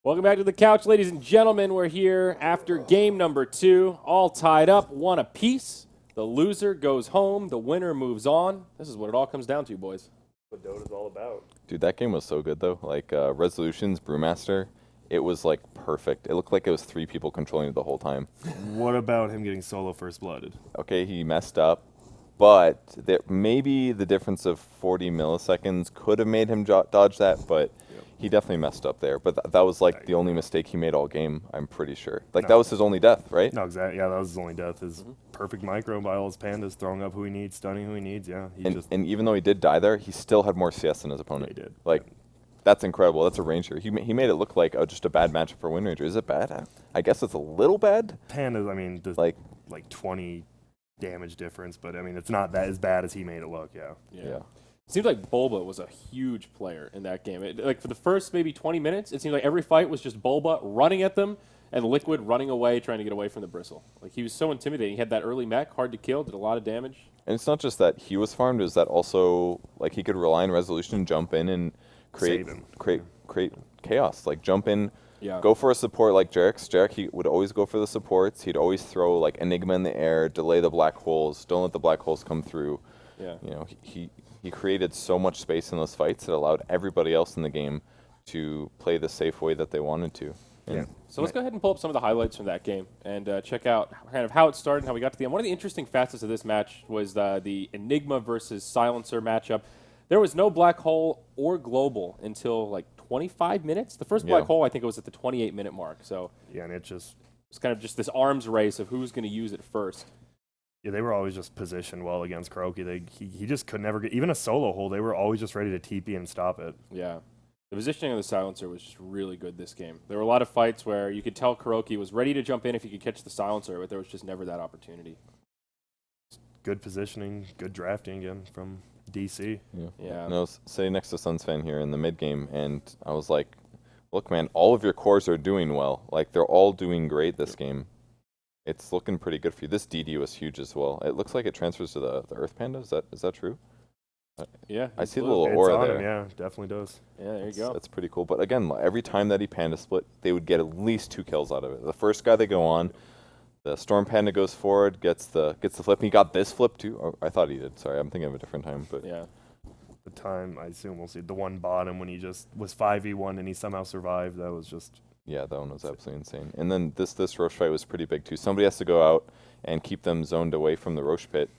Welcome back to the couch, ladies and gentlemen. We're here after game number 2, all tied up, one apiece. The loser goes home, the winner moves on. This is what it all comes down to, boys. What Dota's all about. Dude, that game was so good, though. Like, Resolutions, Brewmaster, it was, like, perfect. It looked like it was 3 people controlling it the whole time. What about him getting solo first blooded? Okay, he messed up, but maybe the difference of 40 milliseconds could have made him dodge that, but he definitely messed up there. But that was, like, the only mistake he made all game, I'm pretty sure. Like, that was his only death, right? No, exactly. Yeah, that was his only death. His perfect micro by all his pandas, throwing up who he needs, stunning who he needs. Yeah, And even though he did die there, he still had more CS than his opponent. Yeah, he did. Like, that's incredible. That's a Ranger. He made it look like just a bad matchup for Wind Ranger. Is it bad? I guess it's a little bad. Pandas, I mean, like 20 damage difference, but I mean, it's not that as bad as he made it look. Yeah. It seems like Bulba was a huge player in that game. Like for the first maybe 20 minutes, it seemed like every fight was just Bulba running at them and Liquid running away, trying to get away from the bristle. Like he was so intimidating. He had that early mech, hard to kill, did a lot of damage. And it's not just that he was farmed; it was that also like he could rely on resolution, jump in, and create chaos. Like jump in, go for a support like Jarek. Jarek, he would always go for the supports. He'd always throw like Enigma in the air, delay the black holes, don't let the black holes come through. Yeah. You know, he created so much space in those fights that allowed everybody else in the game to play the safe way that they wanted to. And So let's go ahead and pull up some of the highlights from that game and check out kind of how it started and how we got to the end. One of the interesting facets of this match was the Enigma versus Silencer matchup. There was no black hole or global until like 25 minutes. The first black hole, I think it was at the 28-minute mark. So and it just it's kind of just this arms race of who's going to use it first. Yeah, they were always just positioned well against Kuroki. He just could never get even a solo hold. They were always just ready to TP and stop it. Yeah. The positioning of the Silencer was just really good this game. There were a lot of fights where you could tell Kuroki was ready to jump in if he could catch the Silencer, but there was just never that opportunity. Good positioning, good drafting again from DC. Yeah. And I was sitting next to Suns fan here in the mid game, and I was like, "Look, man, all of your cores are doing well. Like they're all doing great this game. It's looking pretty good for you." This DD was huge as well. It looks like it transfers to the Earth Panda. Is that true? Yeah. I see the blue. little It's aura on there. him, yeah, definitely does. Yeah, there you go. That's pretty cool. But again, every time that he Panda split, they would get at least 2 kills out of it. The first guy they go on, the Storm Panda goes forward, gets the flip. He got this flip too. Or I thought he did. Sorry, I'm thinking of a different time. But Yeah. The time, I assume we'll see the one bottom when he just was 5v1 and he somehow survived. That was just yeah, that one was absolutely insane. And then this Roche fight was pretty big too. Somebody has to go out and keep them zoned away from the Roche pit.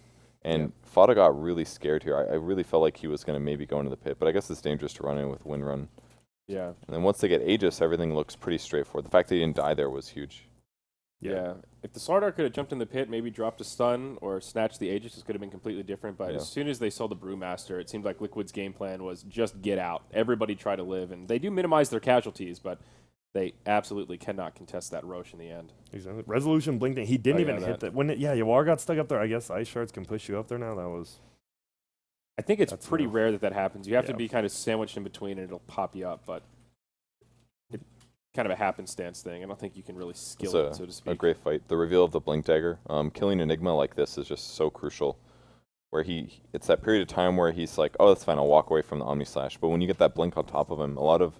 And Fada got really scared here. I really felt like he was going to maybe go into the pit, but I guess it's dangerous to run in with Wind Run. Yeah. And then once they get Aegis, everything looks pretty straightforward. The fact that he didn't die there was huge. Yeah. If the Slardar could have jumped in the pit, maybe dropped a stun or snatched the Aegis, this could have been completely different. But as soon as they saw the Brewmaster, it seemed like Liquid's game plan was just get out. Everybody try to live. And they do minimize their casualties, but they absolutely cannot contest that Roche in the end. exactly. Resolution blinked. He didn't even hit that. When Yawar got stuck up there, I guess Ice Shards can push you up there now. That was. I think it's That's pretty rough. rare that happens. You have to be kind of sandwiched in between and it'll pop you up, but it's kind of a happenstance thing. I don't think you can really skill it, so to speak. A great fight. The reveal of the Blink Dagger. Killing Enigma like this is just so crucial. Where it's that period of time where he's like, oh, that's fine, I'll walk away from the Omni Slash. But when you get that Blink on top of him, a lot of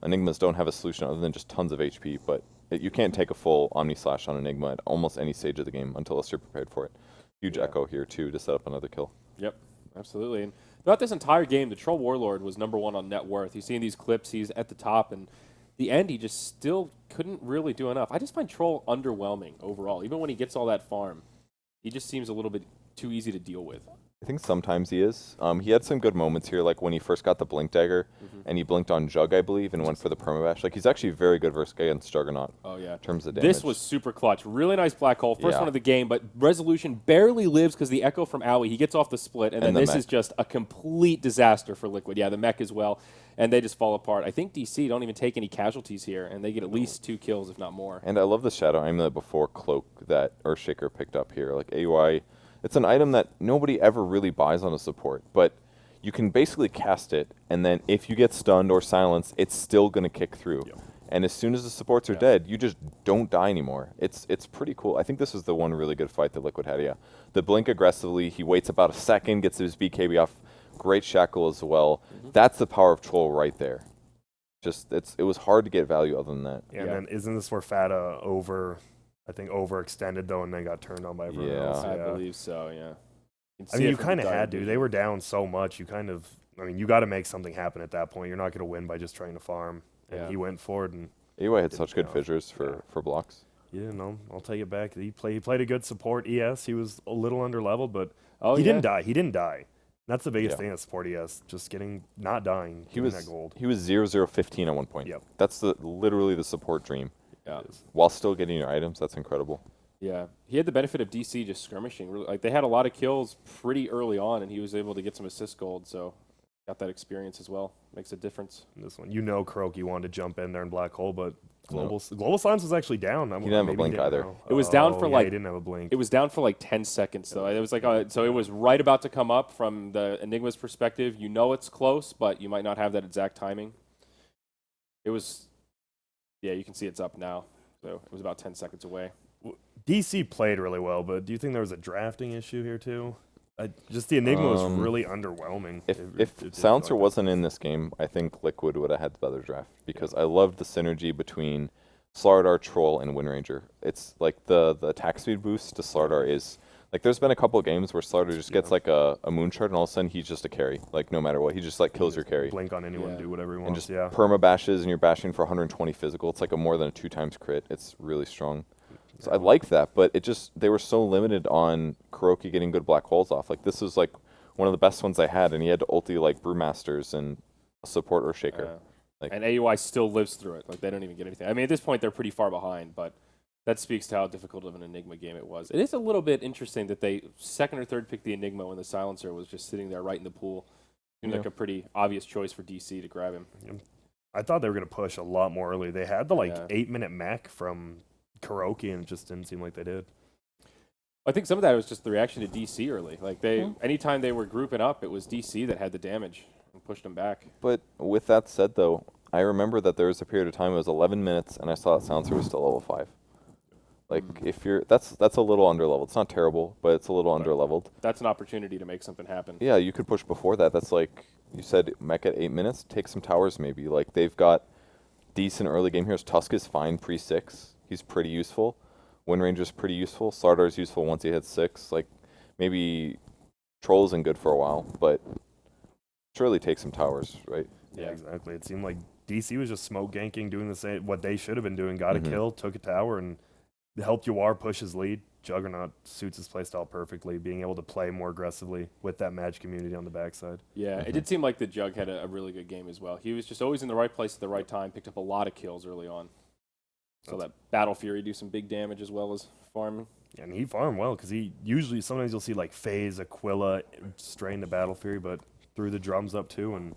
Enigmas don't have a solution other than just tons of HP. But you can't take a full Omni Slash on Enigma at almost any stage of the game unless you're prepared for it. Huge Echo here, too, to set up another kill. Yep, absolutely. And throughout this entire game, the Troll Warlord was #1 on net worth. You've seen these clips, he's at the top, and the end, he just still couldn't really do enough. I just find Troll underwhelming overall. Even when he gets all that farm, he just seems a little bit too easy to deal with. I think sometimes he is. He had some good moments here, like when he first got the Blink Dagger, and he blinked on Jug, I believe, and went for the permabash. Like, he's actually very good versus against Juggernaut. Oh, yeah. In terms of damage. This was super clutch. Really nice black hole. First one of the game, but Resolution barely lives because the Echo from Owie, he gets off the split, and then this is just a complete disaster for Liquid. Yeah, the mech as well, and they just fall apart. I think DC don't even take any casualties here, and they get at least 2 kills, if not more. And I love the Shadow Amulet before Cloak that Earthshaker picked up here. Like, AUI, it's an item that nobody ever really buys on a support, but you can basically cast it, and then if you get stunned or silenced, it's still going to kick through. And as soon as the supports are dead, you just don't die anymore. It's pretty cool. I think this is the one really good fight that Liquid had, The blink aggressively, he waits about a second, gets his BKB off. Great shackle as well. That's the power of Troll right there. It was hard to get value other than that. Yeah, and then isn't this where Fata overextended though, and then got turned on by everyone Yeah. else? I believe so. Yeah. I mean, you kind of had to. They were down so much. You kind of. I mean, you got to make something happen at that point. You're not going to win by just trying to farm. And he went forward and. AY had such good fissures for blocks. Yeah, no, I'll take it back. He played a good support ES. He was a little underleveled, but he didn't die. He didn't die. That's the biggest Yeah. thing at support ES. Just not dying. He was that gold. He was 0-0-15 at one point. Yep. That's literally the support dream. Yeah. While still getting your items, that's incredible. Yeah, he had the benefit of DC just skirmishing. Really, like they had a lot of kills pretty early on, and he was able to get some assist gold. So got that experience as well. Makes a difference. This one, Kuroki wanted to jump in there in black hole, but Global Silence was actually down. He didn't have a blink either. It was down for he didn't have a blink. It was down for like 10 seconds though. It was like so it was right about to come up from the Enigma's perspective. You know it's close, but you might not have that exact timing. It was, yeah, you can see it's up now. So it was about 10 seconds away. DC played really well, but do you think there was a drafting issue here too? Just the Enigma was really underwhelming. If Silencer wasn't in this game, I think Liquid would have had the better draft because I loved the synergy between Slardar, Troll, and Windranger. It's like the attack speed boost to Slardar is like there's been a couple of games where Slardar just gets like a moon shard and all of a sudden he's just a carry. Like no matter what, he just like kills your carry. Blink on anyone, do whatever he And wants. just perma bashes and you're bashing for 120 physical. It's like a more than a 2x crit. It's really strong. So I like that, but they were so limited on Kuroki getting good black holes off. Like this was like one of the best ones I had, and he had to ulti like Brewmasters and a support or shaker. And AUI still lives through it. Like they don't even get anything. I mean, at this point they're pretty far behind, but that speaks to how difficult of an Enigma game it was. It is a little bit interesting that they second or third picked the Enigma when the Silencer was just sitting there right in the pool. Seemed like a pretty obvious choice for DC to grab him. I thought they were going to push a lot more early. They had the 8-minute mech from Kuroki, and it just didn't seem like they did. I think some of that was just the reaction to DC early. Like anytime they were grouping up, it was DC that had the damage and pushed them back. But with that said, though, I remember that there was a period of time it was 11 minutes, and I saw that Silencer was still level 5. Like if you're that's a little underleveled. It's not terrible, but it's a little underleveled. That's an opportunity to make something happen. Yeah, you could push before that. That's like you said, mech at 8 minutes. Take some towers maybe. Like they've got decent early game heroes. Tusk is fine pre-6. He's pretty useful. Windranger's pretty useful. Sardar's useful once he hits 6. Like, maybe Troll isn't good for a while, but surely take some towers, right? Yeah, exactly. It seemed like DC was just smoke ganking, doing the same what they should have been doing. Got a kill, took a tower, and helped Yuar push his lead. Juggernaut suits his playstyle perfectly, being able to play more aggressively with that Mage community on the backside. Yeah, it did seem like the Jug had a really good game as well. He was just always in the right place at the right time, picked up a lot of kills early on. So that Battle Fury do some big damage as well as farming. Yeah, and he farmed well because sometimes you'll see like FaZe, Aquila strain the Battle Fury, but threw the drums up too, and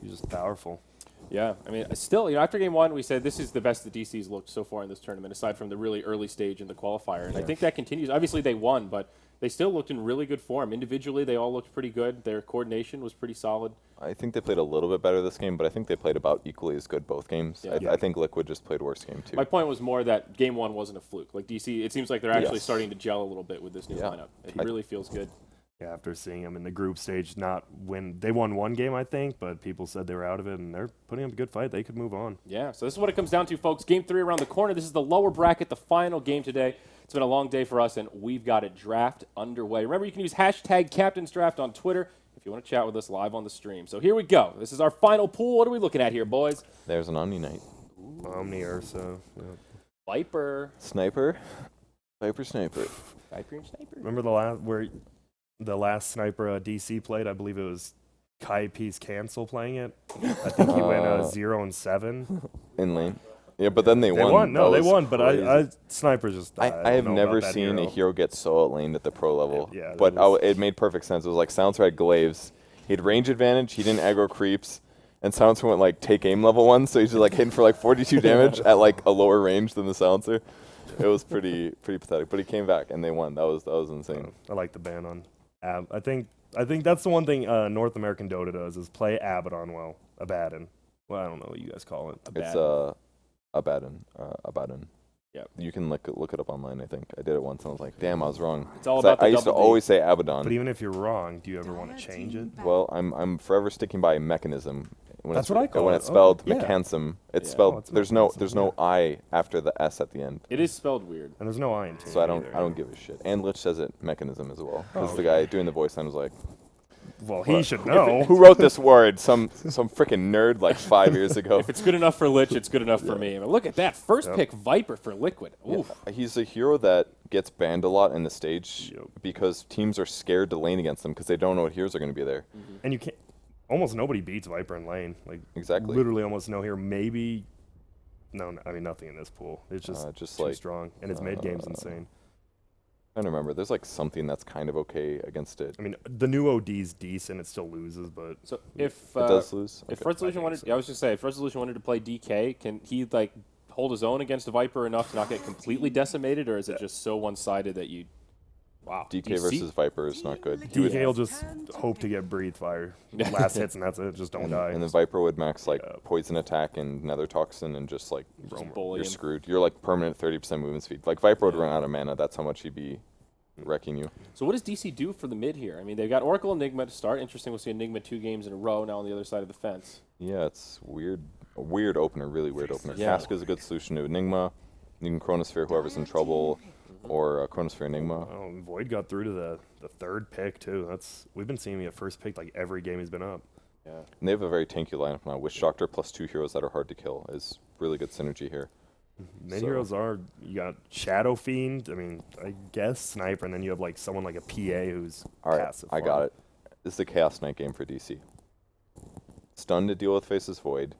he's just powerful. Yeah, I mean, still, after game 1, we said this is the best the DC's looked so far in this tournament, aside from the really early stage in the qualifier. And I think that continues. Obviously, they won, but they still looked in really good form. Individually, they all looked pretty good. Their coordination was pretty solid. I think they played a little bit better this game, but I think they played about equally as good both games. I think Liquid just played worse game too. My point was more that game 1 wasn't a fluke. Like DC, it seems like they're actually starting to gel a little bit with this new lineup. It really feels good. Yeah, after seeing them in the group stage they won one game, I think, but people said they were out of it, and they're putting up a good fight. They could move on. Yeah, so this is what it comes down to, folks. Game 3 around the corner. This is the lower bracket, the final game today. It's been a long day for us, and we've got a draft underway. Remember, you can use hashtag CaptainsDraft on Twitter if you want to chat with us live on the stream. So here we go. This is our final pool. What are we looking at here, boys? There's an Omni Knight. Omni Ursa. Yeah. Viper. Sniper. Viper Sniper. Viper and Sniper. Remember the last Sniper DC played? I believe it was Kai Peace Cancel playing it. I think he went 0-7. In lane. Yeah, but then they won. No, they won, but Sniper just I have never seen a hero get so outlaned at the pro level. Yeah, but it made perfect sense. It was like Silencer had glaives. He had range advantage. He didn't aggro creeps. And Silencer went like take aim level 1, so he's just like hitting for like 42 damage at like a lower range than the Silencer. It was pretty pathetic. But he came back and they won. That was insane. I like the ban on Ab. I think that's the one thing North American Dota does is play Abaddon well. Abaddon. Well, I don't know what you guys call it. It's Abaddon. Abaddon. Yeah. You can look it up online, I think. I did it once and I was like, damn, I was wrong. It's all about I used to always say Abaddon. But even if you're wrong, do you ever want to change it? Well, I'm forever sticking by mechanism. when That's it's, what I call when it. it's spelled Okay, yeah. mechanism. It's Yeah. spelled. Oh, it's there's no mechanism, I after the S at the end. It is spelled weird. And there's no I in team. So I either. don't give a shit. And Lich says it mechanism as well, because Oh, the guy doing the voice line was like, Well, he What? should know. "Who wrote this word? Some freaking nerd like 5 years ago." If it's good enough for Lich, it's good enough for me. I mean, look at that. First Yep. pick Viper for Liquid. Oof. He's a hero that gets banned a lot in the stage Yep. because teams are scared to lane against him because they don't know what heroes are going to be there. And you can't. Almost nobody beats Viper in lane. Like Exactly. Literally, almost no hero. Maybe. No, I mean nothing in this pool. It's just too like, strong, and his mid game's insane. I don't remember. There's like something that's kind of okay against it. I mean, the new OD's decent. It still loses, but So if It does lose. if Okay. First Solution wanted, I was just say, if First Solution wanted to play DK, can he like hold his own against Viper enough to not get completely decimated, or is it just so one-sided that you? Wow. DK Do you see- versus Viper is not good. He would- DK will just hope to get breathe fire. Last hits and that's it. Just don't die. and then Viper would max like Yeah. poison attack and nether toxin and just like Just bully you're him. screwed. You're like permanent 30% movement speed. Like Viper would run out of mana. That's how much he'd be wrecking you. So what does DC do for the mid here? I mean, they've got Oracle Enigma to start. Interesting, we'll see Enigma 2 games in a row now on the other side of the fence. Yeah, it's weird. A weird opener, really weird opener. Yeah. Casca is a good solution to Enigma. You can Chronosphere whoever's in trouble, or Chronosphere Enigma. Oh, Void got through to the third pick too. We've been seeing him get first pick like every game he's been up. Yeah. And they have a very tanky lineup now. Witch Doctor plus 2 heroes that are hard to kill is really good synergy here. Mid So- heroes are you got Shadow Fiend. I mean, I guess Sniper, and then you have like someone like a PA who's All right, passive. I got it. This is the Chaos Knight game for DC. Stun to deal with Faceless Void.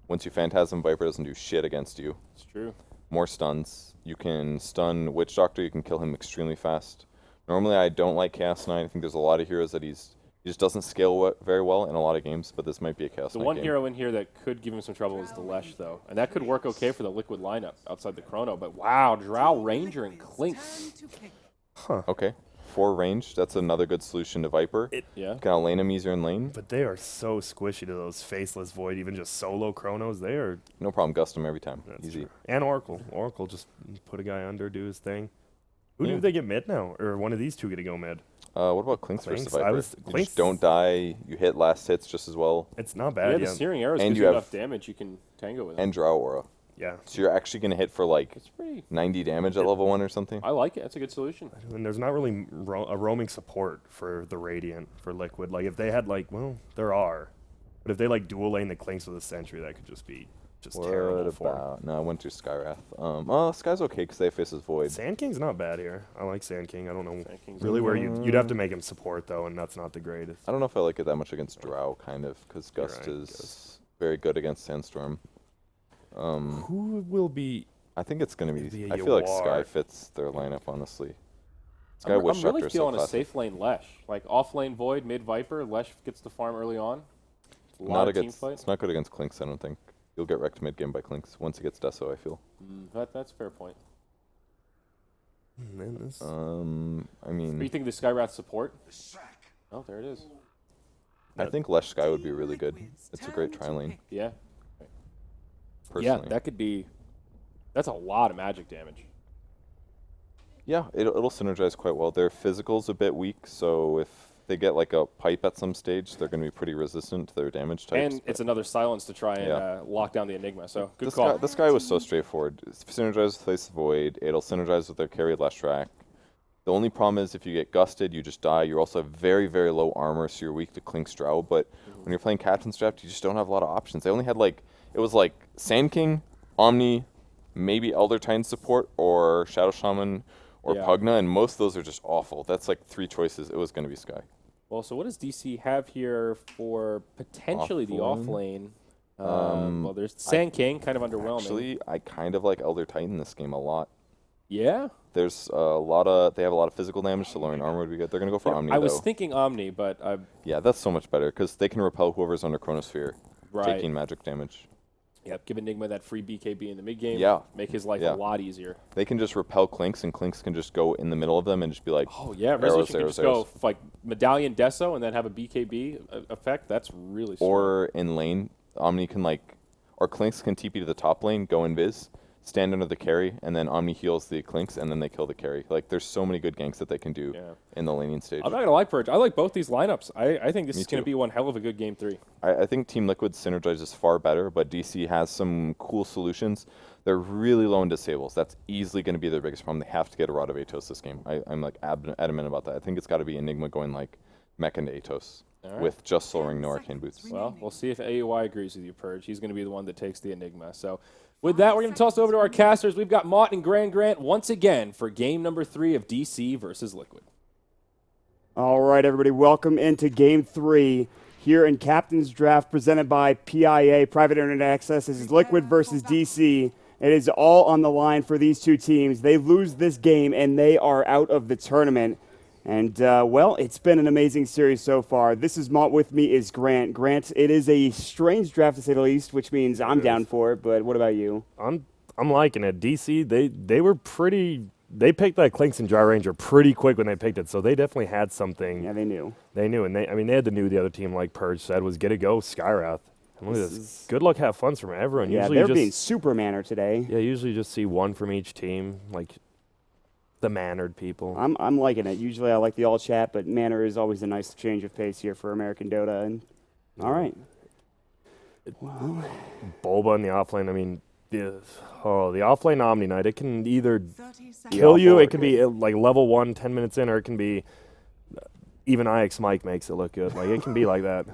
Once you Phantasm, Viper doesn't do shit against you. It's true. More stuns. You can stun Witch Doctor. You can kill him extremely fast. Normally, I don't like Chaos Knight. I think there's a lot of heroes that he just doesn't scale very well in a lot of games, but this might be a Chaos The Knight one game. hero in here that could give him some trouble is the Lesh, though. And that could work okay for the Liquid lineup outside the Chrono. But wow, Drow, Ranger, and Clink. Okay. 4 range. That's another good solution to Viper. Yeah. Can lane him easier in lane. But they are so squishy to those Faceless Void, even just solo Chronos. They are. No problem. Gust him every time. That's Easy. true. And Oracle. Oracle just put a guy under, do his thing. Who Yeah. do they get mid now? Or one of these two get to go mid? What about Clinks versus Clinks? Viper? You Clinks- just don't die. You hit last hits just as well. It's not Yeah, bad. the Yeah. Searing Arrows And gives you you have- enough damage you can tango with it. And Drow Aura. Yeah. So you're actually going to hit for like It's pretty. 90 damage at level 1 or something? I like it. That's a good solution. And there's not really a roaming support for the Radiant for Liquid. Like if they had like, well, there are, but if they like dual lane the Clinks with a Sentry, that could just be terrible What for 'em. about? No, I went to Skywrath. Sky's okay because they have Faces Void. Sand King's not bad here. I like Sand King. I don't know Sand King's really where you'd have to make him support though, and that's not the greatest. I don't know if I like it that much against Drow, kind of, because You're Gust right, is Gust. very good against Sandstorm. Who will be? I think it's going to It'd be. be I a feel like Sky Yawar. fits their lineup, honestly. Sky I'm Witch really Doctor is so feeling a classic. safe lane Lesh. Like off lane Void, mid Viper. Lesh gets the farm early on. It's a lot Not of team against. fight. It's not good against Clinks, I don't think. You'll get wrecked mid game by Clinks once he gets Deso, I feel. That's a fair point. Man, this, I What do you mean, think of the Skywrath support? Oh, there it is. I think Lesh Sky would be really good. It's a great tri lane, Yeah. personally. Yeah, that could be. That's a lot of magic damage. Yeah, it'll synergize quite well. Their physical's a bit weak, so if they get like a pipe at some stage, they're going to be pretty resistant to their damage types. And it's another silence to try and Yeah. lock down the Enigma. So good this call. guy, this guy was so straightforward. Synergize with Face Void. It'll synergize with their carry last track. The only problem is if you get gusted, you just die. You also have very, very low armor, so you're weak to Clink's Drow. But when you're playing Captain's Draft, you just don't have a lot of options. They only had like, it was like Sand King, Omni, maybe Elder Titan support, or Shadow Shaman, or Yeah. Pugna, and most of those are just awful. That's like 3 choices. It was going to be Sky. Well, so what does DC have here for potentially the off lane? Well, there's Sand King, kind of underwhelming. Actually, I kind of like Elder Titan this game a lot. Yeah. There's a lot of, they have a lot of physical damage, so lowering armor would be good. They're going to go for Omni, I was though. thinking Omni, but Yeah, that's so much better, because they can repel whoever's under Chronosphere, right. taking magic damage. Yep, give Enigma that free BKB in the mid game. Yeah. Make his life Yeah. a lot easier. They can just repel Clinks, and Clinks can just go in the middle of them and just be like, Oh yeah, arrows, Resolution can arrows, just go arrows. like Medallion Deso and then have a BKB effect. That's really smart. Or in lane, Omni can like, or Clinks can TP to the top lane, go invis, stand under the carry, and then Omni heals the Clinks, and then they kill the carry. Like, there's so many good ganks that they can do in the laning stage. I'm not going to lie, Purge. I like both these lineups. I think this Me is going to too. be one hell of a good game 3. I think Team Liquid synergizes far better, but DC has some cool solutions. They're really low in disables. That's easily going to be their biggest problem. They have to get a Rod of Atos this game. I'm like adamant about that. I think it's got to be Enigma going like Mech into Atos with just Soul Ring, no Arcane Boots. Well, we'll see if AUI agrees with you, Purge. He's going to be the one that takes the Enigma. So with that, we're going to toss it over to our casters. We've got Mott and Grant once again for game number 3 of DC versus Liquid. All right, everybody, welcome into Game 3 here in Captain's Draft presented by PIA, Private Internet Access. This is Liquid versus DC. It is all on the line for these two teams. They lose this game, and they are out of the tournament. And, well, it's been an amazing series so far. This is Mott. With me is Grant. Grant, it is a strange draft to say the least, which means I'm down for it. But what about you? I'm liking it. DC, they were pretty. They picked that Clinks and Dry Ranger pretty quick when they picked it, so they definitely had something. Yeah, they knew. They knew, and they had to know the other team, like Purge said, was get a go Skyrath. And look at this. Good luck, have fun from everyone. Yeah, usually they're just, being super manner today. Yeah, usually you just see one from each team, like the mannered people. I'm liking it. Usually I like the all chat, but manner is always a nice change of pace here for American Dota. And all right. Well, Bulba in the offlane, I mean, the offlane Omni Knight, it can either kill you, it can be like level 1 10 minutes in, or it can be even IX Mike makes it look good. Like, it can be like that.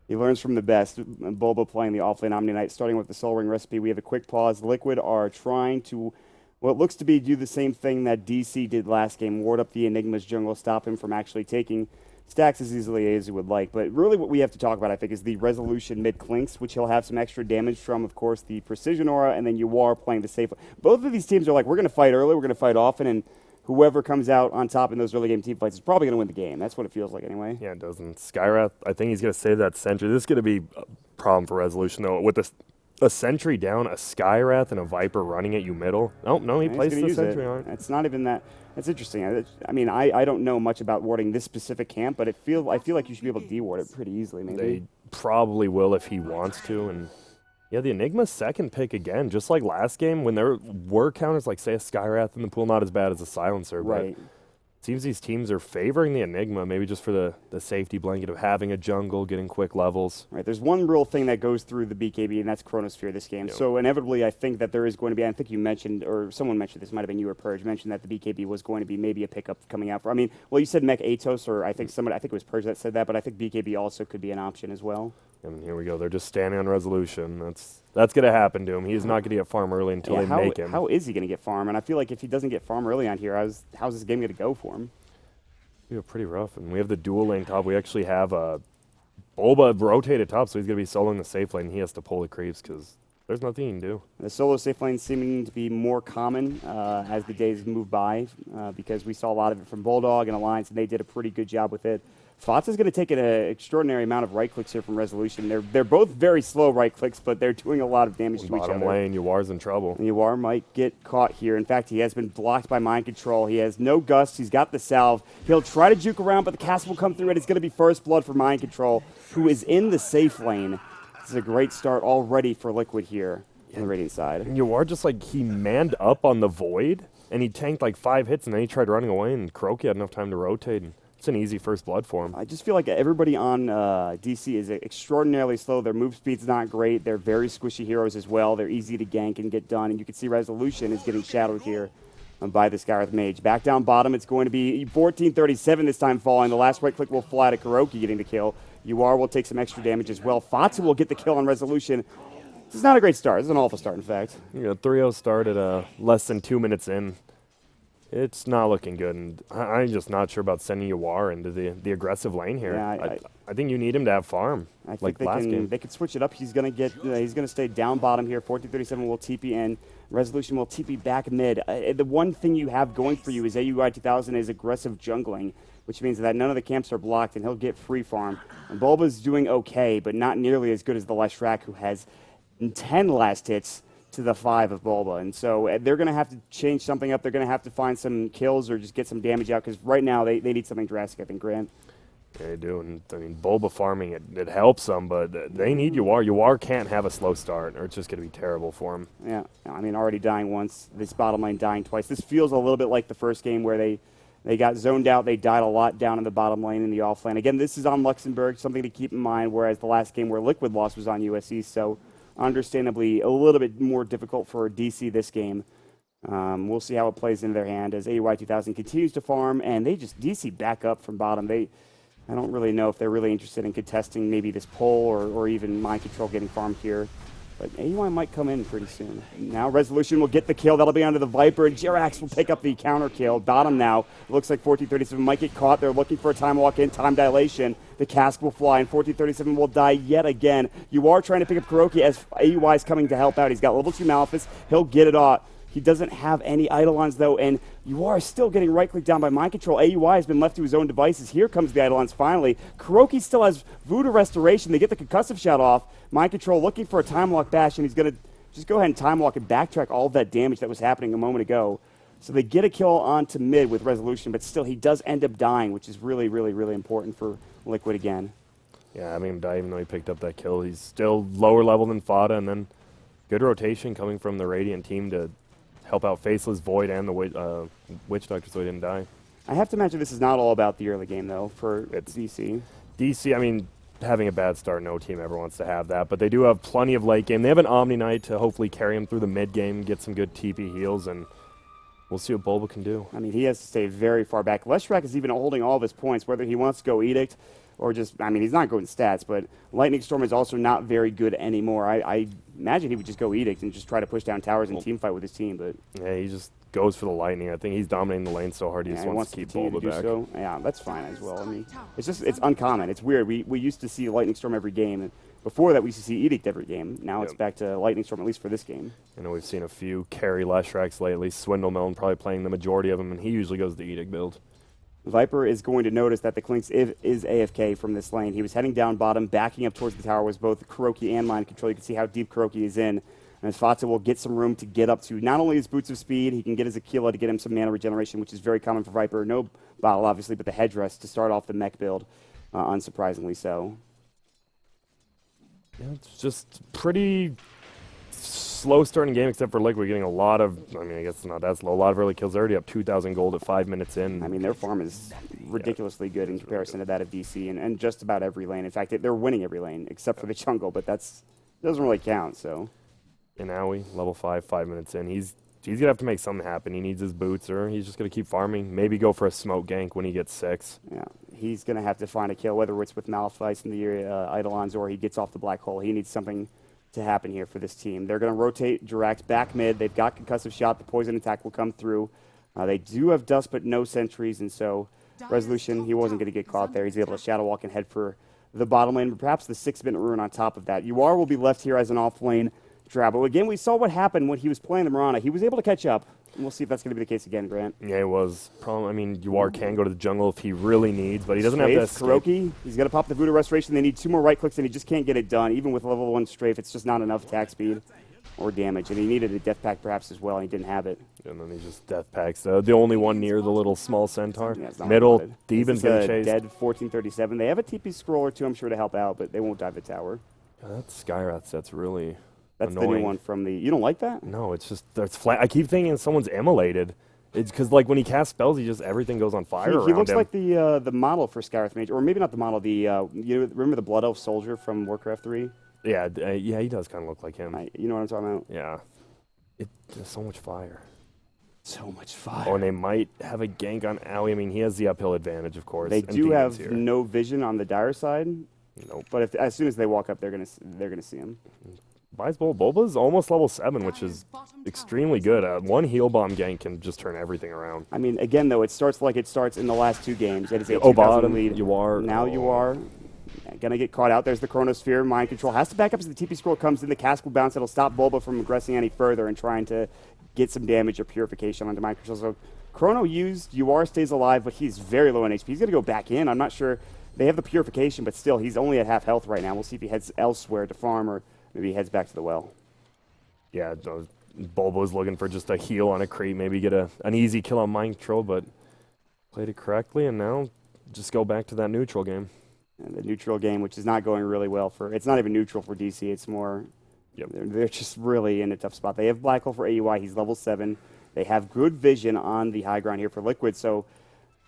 He learns from the best. Bulba playing the offlane Omni Knight, starting with the Soul Ring recipe. We have a quick pause. Liquid are trying to, what looks to be do the same thing that DC did last game, ward up the Enigma's jungle, stop him from actually taking stacks as easily as he would like. But really what we have to talk about, I think, is the resolution mid-Clinks, which he'll have some extra damage from, of course, the Precision Aura, and then Uar playing the safe. Both of these teams are like, we're going to fight early, we're going to fight often, and whoever comes out on top in those early game team fights is probably going to win the game. That's what it feels like anyway. Yeah, it doesn't. Skyrath, I think he's going to save that sentry. This is going to be a problem for resolution, though. With a sentry down, a Skyrath, and a Viper running at you middle. No, he plays the sentry on it. It's not even that. That's interesting. I mean, I don't know much about warding this specific camp, but I feel like you should be able to de-ward it pretty easily, maybe. They probably will if he wants to. And yeah, the Enigma's second pick again, just like last game when there were counters like, say, a Skyrath in the pool, not as bad as a Silencer. Right. But it seems these teams are favoring the Enigma, maybe just for the safety blanket of having a jungle, getting quick levels. Right. There's one real thing that goes through the BKB, and that's Chronosphere this game. Yep. So inevitably, I think that there is going to be, I think you mentioned, or someone mentioned this, might have been you or Purge, mentioned that the BKB was going to be maybe a pickup coming out. You said Mech Atos, or I think it was Purge that said that, but I think BKB also could be an option as well. And here we go. They're just standing on resolution. That's going to happen to him. He's not going to get farm early until they make him. How is he going to get farm? And I feel like if he doesn't get farm early on here, how's this game going to go for him? Yeah, pretty rough. And we have the dual lane top. We actually have Bulba rotated top, so he's going to be soloing the safe lane. He has to pull the creeps because there's nothing he can do. The solo safe lane seeming to be more common as the days move by because we saw a lot of it from Bulldog and Alliance, and they did a pretty good job with it. Fots is going to take an extraordinary amount of right clicks here from Resolution. They're both very slow right clicks, but they're doing a lot of damage to each other. Bottom lane, Uar's in trouble. And Uar might get caught here. In fact, he has been blocked by Mind Control. He has no Gust. He's got the Salve. He'll try to juke around, but the castle will come through, and it's going to be First Blood for Mind Control, who is in the safe lane. This is a great start already for Liquid here on the Radiant side. And Uar just he manned up on the Void, and he tanked 5 hits, and then he tried running away, and Kroki had enough time to rotate. And it's an easy First Blood for him. I just feel like everybody on DC is extraordinarily slow. Their move speed's not great. They're very squishy heroes as well. They're easy to gank and get done. And you can see Resolution is getting shadowed here by the Skyrath Mage. Back down bottom, it's going to be 1437 this time falling. The last right click will fly to Kuroki getting the kill. Uar will take some extra damage as well. Fatsu will get the kill on Resolution. This is not a great start. This is an awful start, in fact. 3-0 start at less than 2 minutes in. It's not looking good, and I'm just not sure about sending Uar into the aggressive lane here. Yeah, I think you need him to have farm, I think they could switch it up. He's going to stay down bottom here. 1437 will TP in. Resolution will TP back mid. The one thing you have going for you is AUI 2000 is aggressive jungling, which means that none of the camps are blocked, and he'll get free farm. And Bulba's doing okay, but not nearly as good as the Leshrac, who has 10 last hits to the 5 of Bulba. And so they're going to have to change something up. They're going to have to find some kills or just get some damage out because right now they need something drastic, I think, Grant. They do, and I mean, Bulba farming, it helps them, but they need Uar. Uar can't have a slow start, or it's just going to be terrible for him. Yeah, I mean, already dying once, this bottom lane dying twice. This feels a little bit like the first game where they got zoned out. They died a lot down in the bottom lane in the off lane. Again, this is on Luxembourg, something to keep in mind, whereas the last game where Liquid lost was on USC, so understandably a little bit more difficult for DC this game. We'll see how it plays into their hand as AUI 2000 continues to farm, and they just, DC back up from bottom. I don't really know if they're really interested in contesting maybe this pull or even mind control getting farmed here. But AUI might come in pretty soon. Now Resolution will get the kill. That'll be under the Viper, and Jirax will pick up the counter kill. Bottom now. It looks like 1437 might get caught. They're looking for a time walk in, time dilation. The cask will fly, and 1437 will die yet again. You are trying to pick up Kuroki as AUI is coming to help out. He's got level 2 Malefice. He'll get it off. He doesn't have any Eidolons, though, and you are still getting right-clicked down by mind control. AUI has been left to his own devices. Here comes the Eidolons finally. Kuroki still has Voodoo Restoration. They get the concussive shot off. Mind control looking for a time lock bash, and he's going to just go ahead and time lock and backtrack all of that damage that was happening a moment ago. So they get a kill onto mid with Resolution, but still he does end up dying, which is really, really, really important for Liquid again. Yeah, I mean, even though he picked up that kill, he's still lower level than Fada, and then good rotation coming from the Radiant team to help out Faceless, Void, and the Witch Doctor so he didn't die. I have to imagine this is not all about the early game, though, for DC. DC, I mean, having a bad start, no team ever wants to have that, but they do have plenty of late game. They have an Omni Knight to hopefully carry him through the mid game, get some good TP heals, and we'll see what Bulba can do. I mean, he has to stay very far back. Leshrac is even holding all of his points, whether he wants to go Edict or just, I mean, he's not going stats, but Lightning Storm is also not very good anymore. I imagine he would just go Edict and just try to push down towers and team fight with his team, but Yeah, he just goes for the Lightning. I think he's dominating the lane so hard he just wants to keep continue Bulba to do back. so. Yeah, that's fine as well. I mean, it's uncommon. It's weird. We used to see Lightning Storm every game, and before that we used to see Edict every game. Now it's back to Lightning Storm, at least for this game. I know we've seen a few carry Leshracs lately. Swindlemelon probably playing the majority of them, and he usually goes the Edict build. Viper is going to notice that the Clinks is AFK from this lane. He was heading down bottom, backing up towards the tower was both Kuroki and mind control. You can see how deep Kuroki is in. And Fata will get some room to get up to not only his Boots of Speed, he can get his Aquila to get him some mana regeneration, which is very common for Viper. No bottle, obviously, but the headdress to start off the mech build, unsurprisingly so. Yeah, it's just pretty slow starting game, except for Liquid getting a lot of, I mean, I guess it's not that slow, a lot of early kills. They're already up 2,000 gold at 5 minutes in. I mean, their farm is ridiculously good in comparison to that of DC and just about every lane. In fact, they're winning every lane except for the jungle, but that's doesn't really count, so. And Aoi, level 5, 5 minutes in. He's going to have to make something happen. He needs his boots, or he's just going to keep farming. Maybe go for a smoke gank when he gets 6. Yeah, he's going to have to find a kill, whether it's with Malefice and the Eidolons or he gets off the black hole. He needs something to happen here for this team. They're going to rotate Jirax back mid. They've got concussive shot. The poison attack will come through. They do have dust, but no sentries, and so Resolution, he wasn't going to get caught there. He's able to shadow walk and head for the bottom lane, but perhaps the 6-minute rune on top of that. UR will be left here as an off-lane Drabo. Again, we saw what happened when he was playing the Mirana. He was able to catch up, and we'll see if that's going to be the case again, Grant. Yeah, it was. I mean, UR can go to the jungle if he really needs, but he doesn't have to escape. Kuroki, he's going to pop the Voodoo Restoration. They need 2 more right clicks, and he just can't get it done. Even with level 1 strafe, it's just not enough attack speed or damage. And he needed a death pack perhaps as well, and he didn't have it. And then he just death packs. The only one near the little small centaur. Yeah, it's not Middle, wanted. Demon's This is getting chased. dead 1437. They have a TP scroll or 2, I'm sure, to help out, but they won't dive the tower. That Skyrath set's really That's annoying. the new one from the... You don't like that? No, it's just, it's flat. I keep thinking someone's immolated. It's because, like, when he casts spells, everything goes on fire around him. He looks like the model for Skyrath Mage, or maybe not the model, you remember the Blood Elf Soldier from Warcraft 3? Yeah, he does kind of look like him. You know what I'm talking about? Yeah. There's so much fire. So much fire. Oh, and they might have a gank on Aoi. I mean, he has the uphill advantage, of course. They and do Demon's have here. no vision on the dire side, Nope. but as soon as they walk up, they're gonna see him. Buys Bulba's almost level 7, which is extremely good. One heal bomb gank can just turn everything around. I mean, again, though, it starts like it starts in the last 2 games. It is a Oh, 2,000 bottom, lead. you are. Now you are gonna get caught out. There's the Chronosphere. Mind control has to back up as the TP scroll comes in. The cask will bounce. It'll stop Bulba from aggressing any further and trying to get some damage or purification onto mind control. So Chrono used. UR stays alive, but he's very low in HP. He's gonna go back in. I'm not sure. They have the purification, but still, he's only at half health right now. We'll see if he heads elsewhere to farm or maybe he heads back to the well. Yeah, Bulba's looking for just a heal on a creep, maybe get an easy kill on mind control, but played it correctly, and now just go back to that neutral game. And the neutral game, which is not going really well for, it's not even neutral for DC. It's more, Yep. they're just really in a tough spot. They have Black Hole for AUI. He's level 7. They have good vision on the high ground here for Liquid, so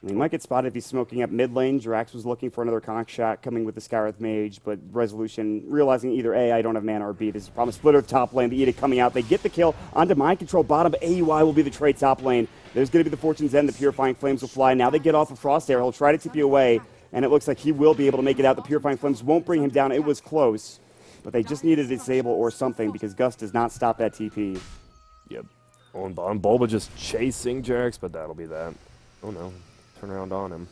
he might get spotted if he's smoking up mid lane. Jirax was looking for another conk shot coming with the Skywrath Mage, but Resolution realizing either A, I don't have mana, or B, this is a problem. Splitter top lane, the Edict coming out. They get the kill onto Mind Control bottom, but AUI will be the trade top lane. There's going to be the Fortune's End. The Purifying Flames will fly. Now they get off of Frost Arrow. He'll try to tip you away, and it looks like he will be able to make it out. The Purifying Flames won't bring him down. It was close, but they just needed to disable or something because Gus does not stop that TP. Yep. On bottom, Bulba just chasing Jirax, but that'll be that. Oh no. Turn around on him.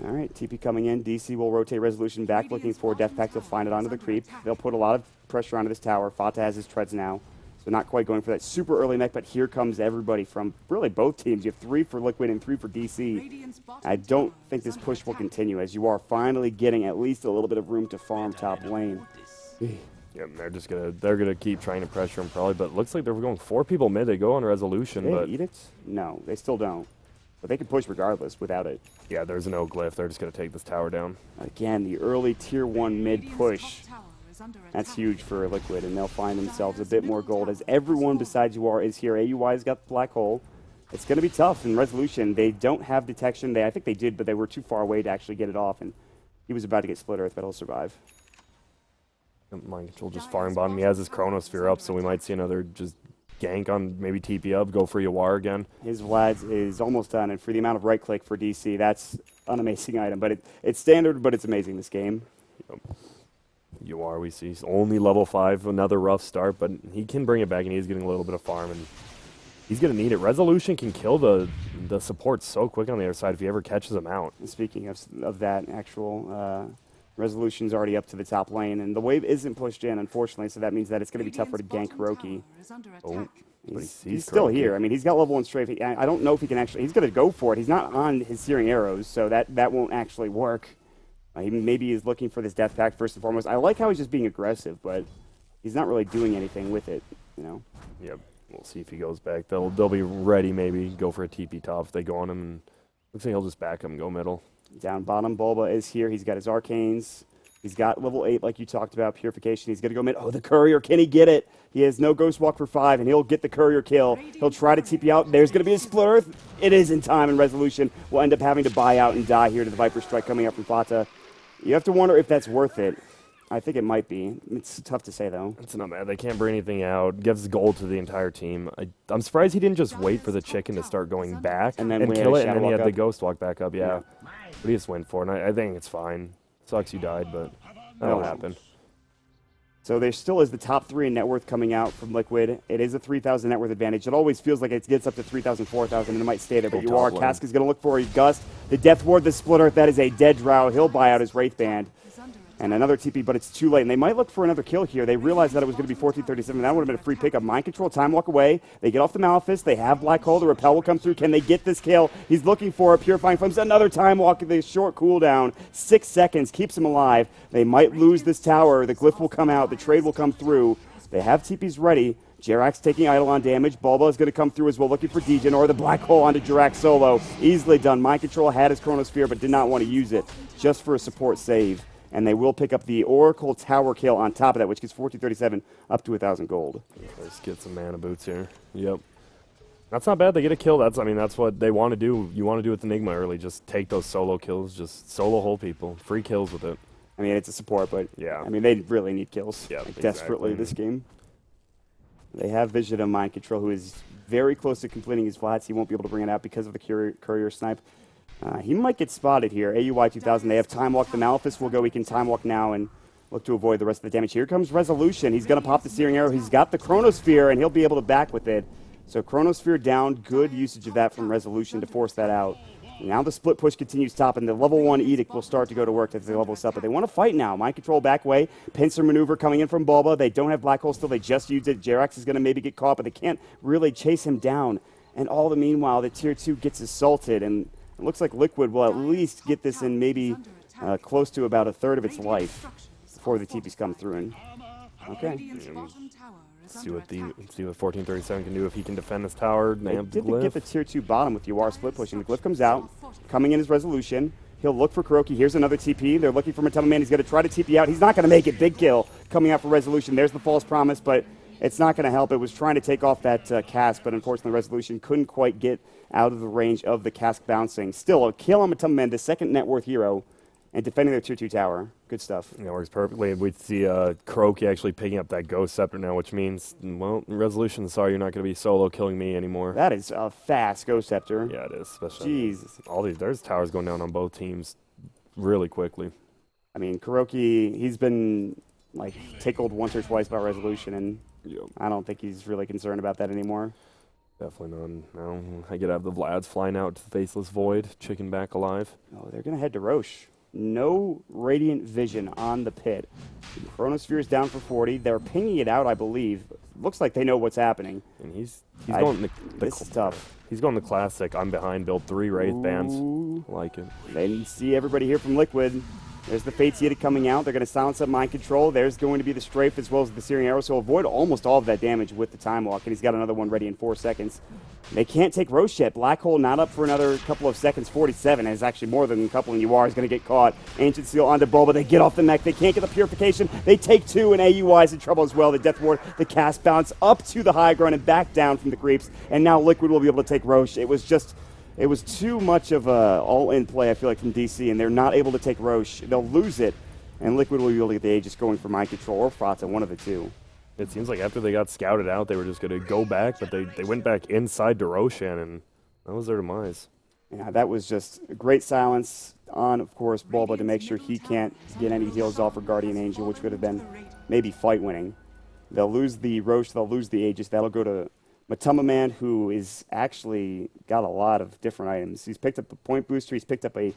All right, TP coming in. DC will rotate Resolution back, looking for Death Pact. They'll find it onto the creep. They'll put a lot of pressure onto this tower. Fata has his treads now, so not quite going for that super early mech, but here comes everybody from really both teams. You have 3 for Liquid and 3 for DC. I don't think this push will continue, as you are finally getting at least a little bit of room to farm top lane. Yeah, they're gonna keep trying to pressure him probably, but it looks like they're going 4 people mid. They go on Resolution, They have but edicts? No, they still don't. But they can push regardless without it. yeah, there's no glyph. They're just gonna take this tower down. Again, the early tier 1 mid push. That's huge for Liquid, and they'll find themselves a bit more gold as everyone besides UR is here. AUI's got the Black Hole. It's going to be tough in Resolution. They don't have detection. I think they did, but they were too far away to actually get it off, and he was about to get Split Earth, but he'll survive. Mind Control just firing bottom. He has his Chronosphere up, so we might see another just gank on maybe TP up, go for Yawar again. His Vlad's is almost done, and for the amount of right click for DC, that's an amazing item. But it's standard, but it's amazing this game. Yep. Yawar, we see, he's only level 5, another rough start, but he can bring it back, and he's getting a little bit of farm, and he's going to need it. Resolution can kill the support so quick on the other side if he ever catches him out. And speaking of that, actual Resolution's already up to the top lane, and the wave isn't pushed in, unfortunately, so that means that it's going to be tougher to gank Hiroki. Oh, but He's still here. I mean, he's got level 1 strafe. I don't know if he can actually... He's going to go for it. He's not on his Searing Arrows, so that won't actually work. He maybe is looking for this Death Pact first and foremost. I like how he's just being aggressive, but he's not really doing anything with it, you know? Yep. We'll see if he goes back. They'll be ready, maybe, go for a TP top if they go on him, and looks like he'll just back him, go middle. Down bottom, Bulba is here. He's got his Arcanes. He's got level 8, like you talked about, Purification. He's going to go mid. Oh, the Courier. Can he get it? He has no Ghost Walk for 5, and he'll get the Courier kill. He'll try to TP out. There's going to be a Split Earth. It is in time, and Resolution will end up having to buy out and die here to the Viper Strike coming up from Fata. You have to wonder if that's worth it. I think it might be. It's tough to say, though. It's not bad. They can't bring anything out. Gives gold to the entire team. I'm surprised he didn't just wait for the chicken to start going back and then kill it, and then Shadow he had Walk the up. Ghost Walk back up, yeah. But he just went for it, and I think it's fine. Sucks you died, but that'll happen. So there still is the top 3 in net worth coming out from Liquid. It is a 3,000 net worth advantage. It always feels like it gets up to 3,000, 4,000, and it might stay there. But you are. Cask is going to look for a Gust. The Death Ward, the Split Earth, that is a dead Drow. He'll buy out his Wraith Band. And another TP, but it's too late. And they might look for another kill here. They realized that it was going to be 1437. That would have been a free pickup. Mind Control, Time Walk away. They get off the Malefice. They have Black Hole. The Repel will come through. Can they get this kill? He's looking for a Purifying Flames. Another Time Walk. The short cooldown. 6 seconds. Keeps him alive. They might lose this tower. The Glyph will come out. The trade will come through. They have TPs ready. Jirax taking Eidolon damage. Bulba is going to come through as well, looking for Degen, or the Black Hole onto Jirax solo. Easily done. Mind Control had his Chronosphere, but did not want to use it just for a support save. And they will pick up the Oracle Tower kill on top of that, which gets 1437 up to 1,000 gold. Let's get some mana boots here. Yep. That's not bad. They get a kill. That's what they want to do. You want to do with Enigma early. Just take those solo kills. Just solo hold people. Free kills with it. I mean, it's a support, but yeah. I mean, they really need kills desperately exactly. this game. They have Vision of Mind Control, who is very close to completing his Vlads. He won't be able to bring it out because of the Courier snipe. He might get spotted here. AUI 2000, they have Time Walk. The Malefice will go. He can Time Walk now and look to avoid the rest of the damage. Here comes Resolution. He's going to pop the Searing Arrow. He's got the Chronosphere, and he'll be able to back with it. So Chronosphere down. Good usage of that from Resolution to force that out. Now the split push continues top, and the level 1 Edict will start to go to work as they level us up. But they want to fight now. Mind Control back way. Pincer maneuver coming in from Bulba. They don't have Black Hole still. They just used it. Jirax is going to maybe get caught, but they can't really chase him down. And all the meanwhile, the Tier 2 gets assaulted, and it looks like Liquid will at least get this in maybe close to about a third of its life before the TPs come through. And okay. See what 1437 can do if he can defend this tower. They did get the Tier 2 bottom with Yawar split pushing. The Glyph comes out. Coming in is Resolution. He'll look for Kuroki. Here's another TP. They're looking for Matama Man. He's going to try to TP out. He's not going to make it. Big kill coming out for Resolution. There's the false promise, but it's not going to help. It was trying to take off that cask, but unfortunately Resolution couldn't quite get out of the range of the cask bouncing. Still, a kill on Matama Man, the second net worth hero, and defending their tier 2 tower. Good stuff. Yeah, works perfectly. We see Kuroki actually picking up that Ghost Scepter now, which means, well, Resolution, sorry, you're not going to be solo killing me anymore. That is a fast Ghost Scepter. Yeah, it is. Especially Jeez. There's towers going down on both teams really quickly. I mean, Kuroki, he's been like tickled once or twice by Resolution, and I don't think he's really concerned about that anymore. Definitely not. Now I get to have the Vlads flying out to the Faceless Void, chicken back alive. Oh, they're going to head to Roche. No Radiant Vision on the pit. Chronosphere is down for 40. They're pinging it out, I believe. Looks like they know what's happening. And he's going this is tough. He's going the classic. I'm behind. Build 3 Wraith bands. Like it. They see everybody here from Liquid. There's the Fates Yeti coming out. They're going to silence up Mind Control. There's going to be the Strafe as well as the Searing Arrow. So avoid almost all of that damage with the Time Walk. And he's got another one ready in 4 seconds. They can't take Roche yet. Black Hole not up for another couple of seconds. 47 is actually more than a couple, and UR is going to get caught. Ancient Seal onto Bulba. They get off the mech. They can't get the Purification. They take 2, and AUI is in trouble as well. The Death Ward, the cast bounce up to the high ground and back down from the creeps. And now Liquid will be able to take Roche. It was too much of a all-in play, I feel like, from DC, and they're not able to take Roche. They'll lose it, and Liquid will be able to get the Aegis going for Mind Control or Frata, one of the two. It seems like after they got scouted out, they were just going to go back, but they went back inside to Roshan, and that was their demise. Yeah, that was just a great silence on, of course, Bulba to make sure he can't get any heals off for Guardian Angel, which would have been maybe fight-winning. They'll lose the Roche, they'll lose the Aegis. That'll go to Matama Man, who is actually got a lot of different items. He's picked up a point booster. He's picked up a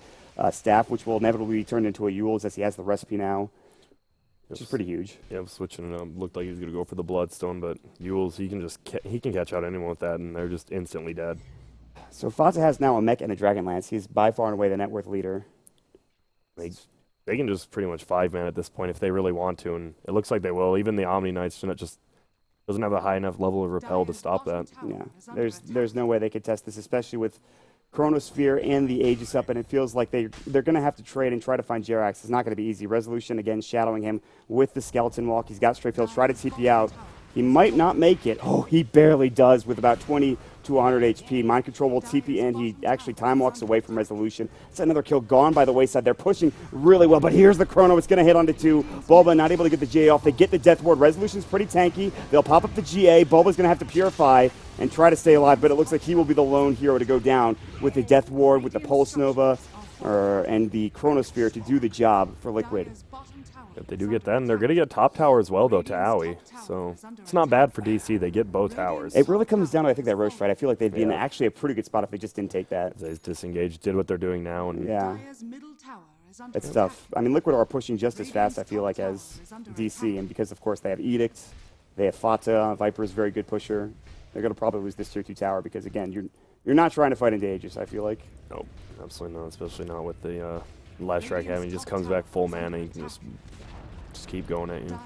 staff, which will inevitably be turned into a Yule's as he has the recipe now, which is pretty huge. Yeah, switching it up. Looked like he was going to go for the Bloodstone, but Yule's, he can catch out anyone with that, and they're just instantly dead. So Fata has now a mech and a Dragonlance. He's by far and away the net worth leader. They can just pretty much 5-man at this point if they really want to, and it looks like they will. Even the Omni Knights just doesn't have a high enough level of repel to stop that. Yeah, there's no way they could test this, especially with Chronosphere and the Aegis up, and it feels like they're going to have to trade and try to find Jerax. It's not going to be easy. Resolution, again, shadowing him with the Skeleton Walk. He's got Strafe. He'll try to TP out. He might not make it. Oh, he barely does with about 20 to 100 HP. Mind Control will TP in. He actually time walks away from Resolution. It's another kill gone by the wayside. They're pushing really well, but here's the Chrono. It's going to hit onto 2. Bulba not able to get the GA off. They get the Death Ward. Resolution's pretty tanky. They'll pop up the GA. Bulba's going to have to Purify and try to stay alive, but it looks like he will be the lone hero to go down with the Death Ward, with the Pulse Nova, and the Chronosphere to do the job for Liquid. If they do get that, and they're going to get top tower as well, though, to Owie. So it's not bad for DC. They get both towers. It really comes down to, I think, that Roche fight. I feel like they'd be in actually a pretty good spot if they just didn't take that. They disengaged, did what they're doing now. And yeah. It's tough. I mean, Liquid are pushing just as fast, I feel like, as DC. And because, of course, they have Edict, they have Fata. Viper's a very good pusher. They're going to probably lose this tier 2 tower because, again, you're not trying to fight into Aegis, I feel like. Nope, absolutely not, especially not with the last strike having. He just comes back full mana. You can just keep going at you.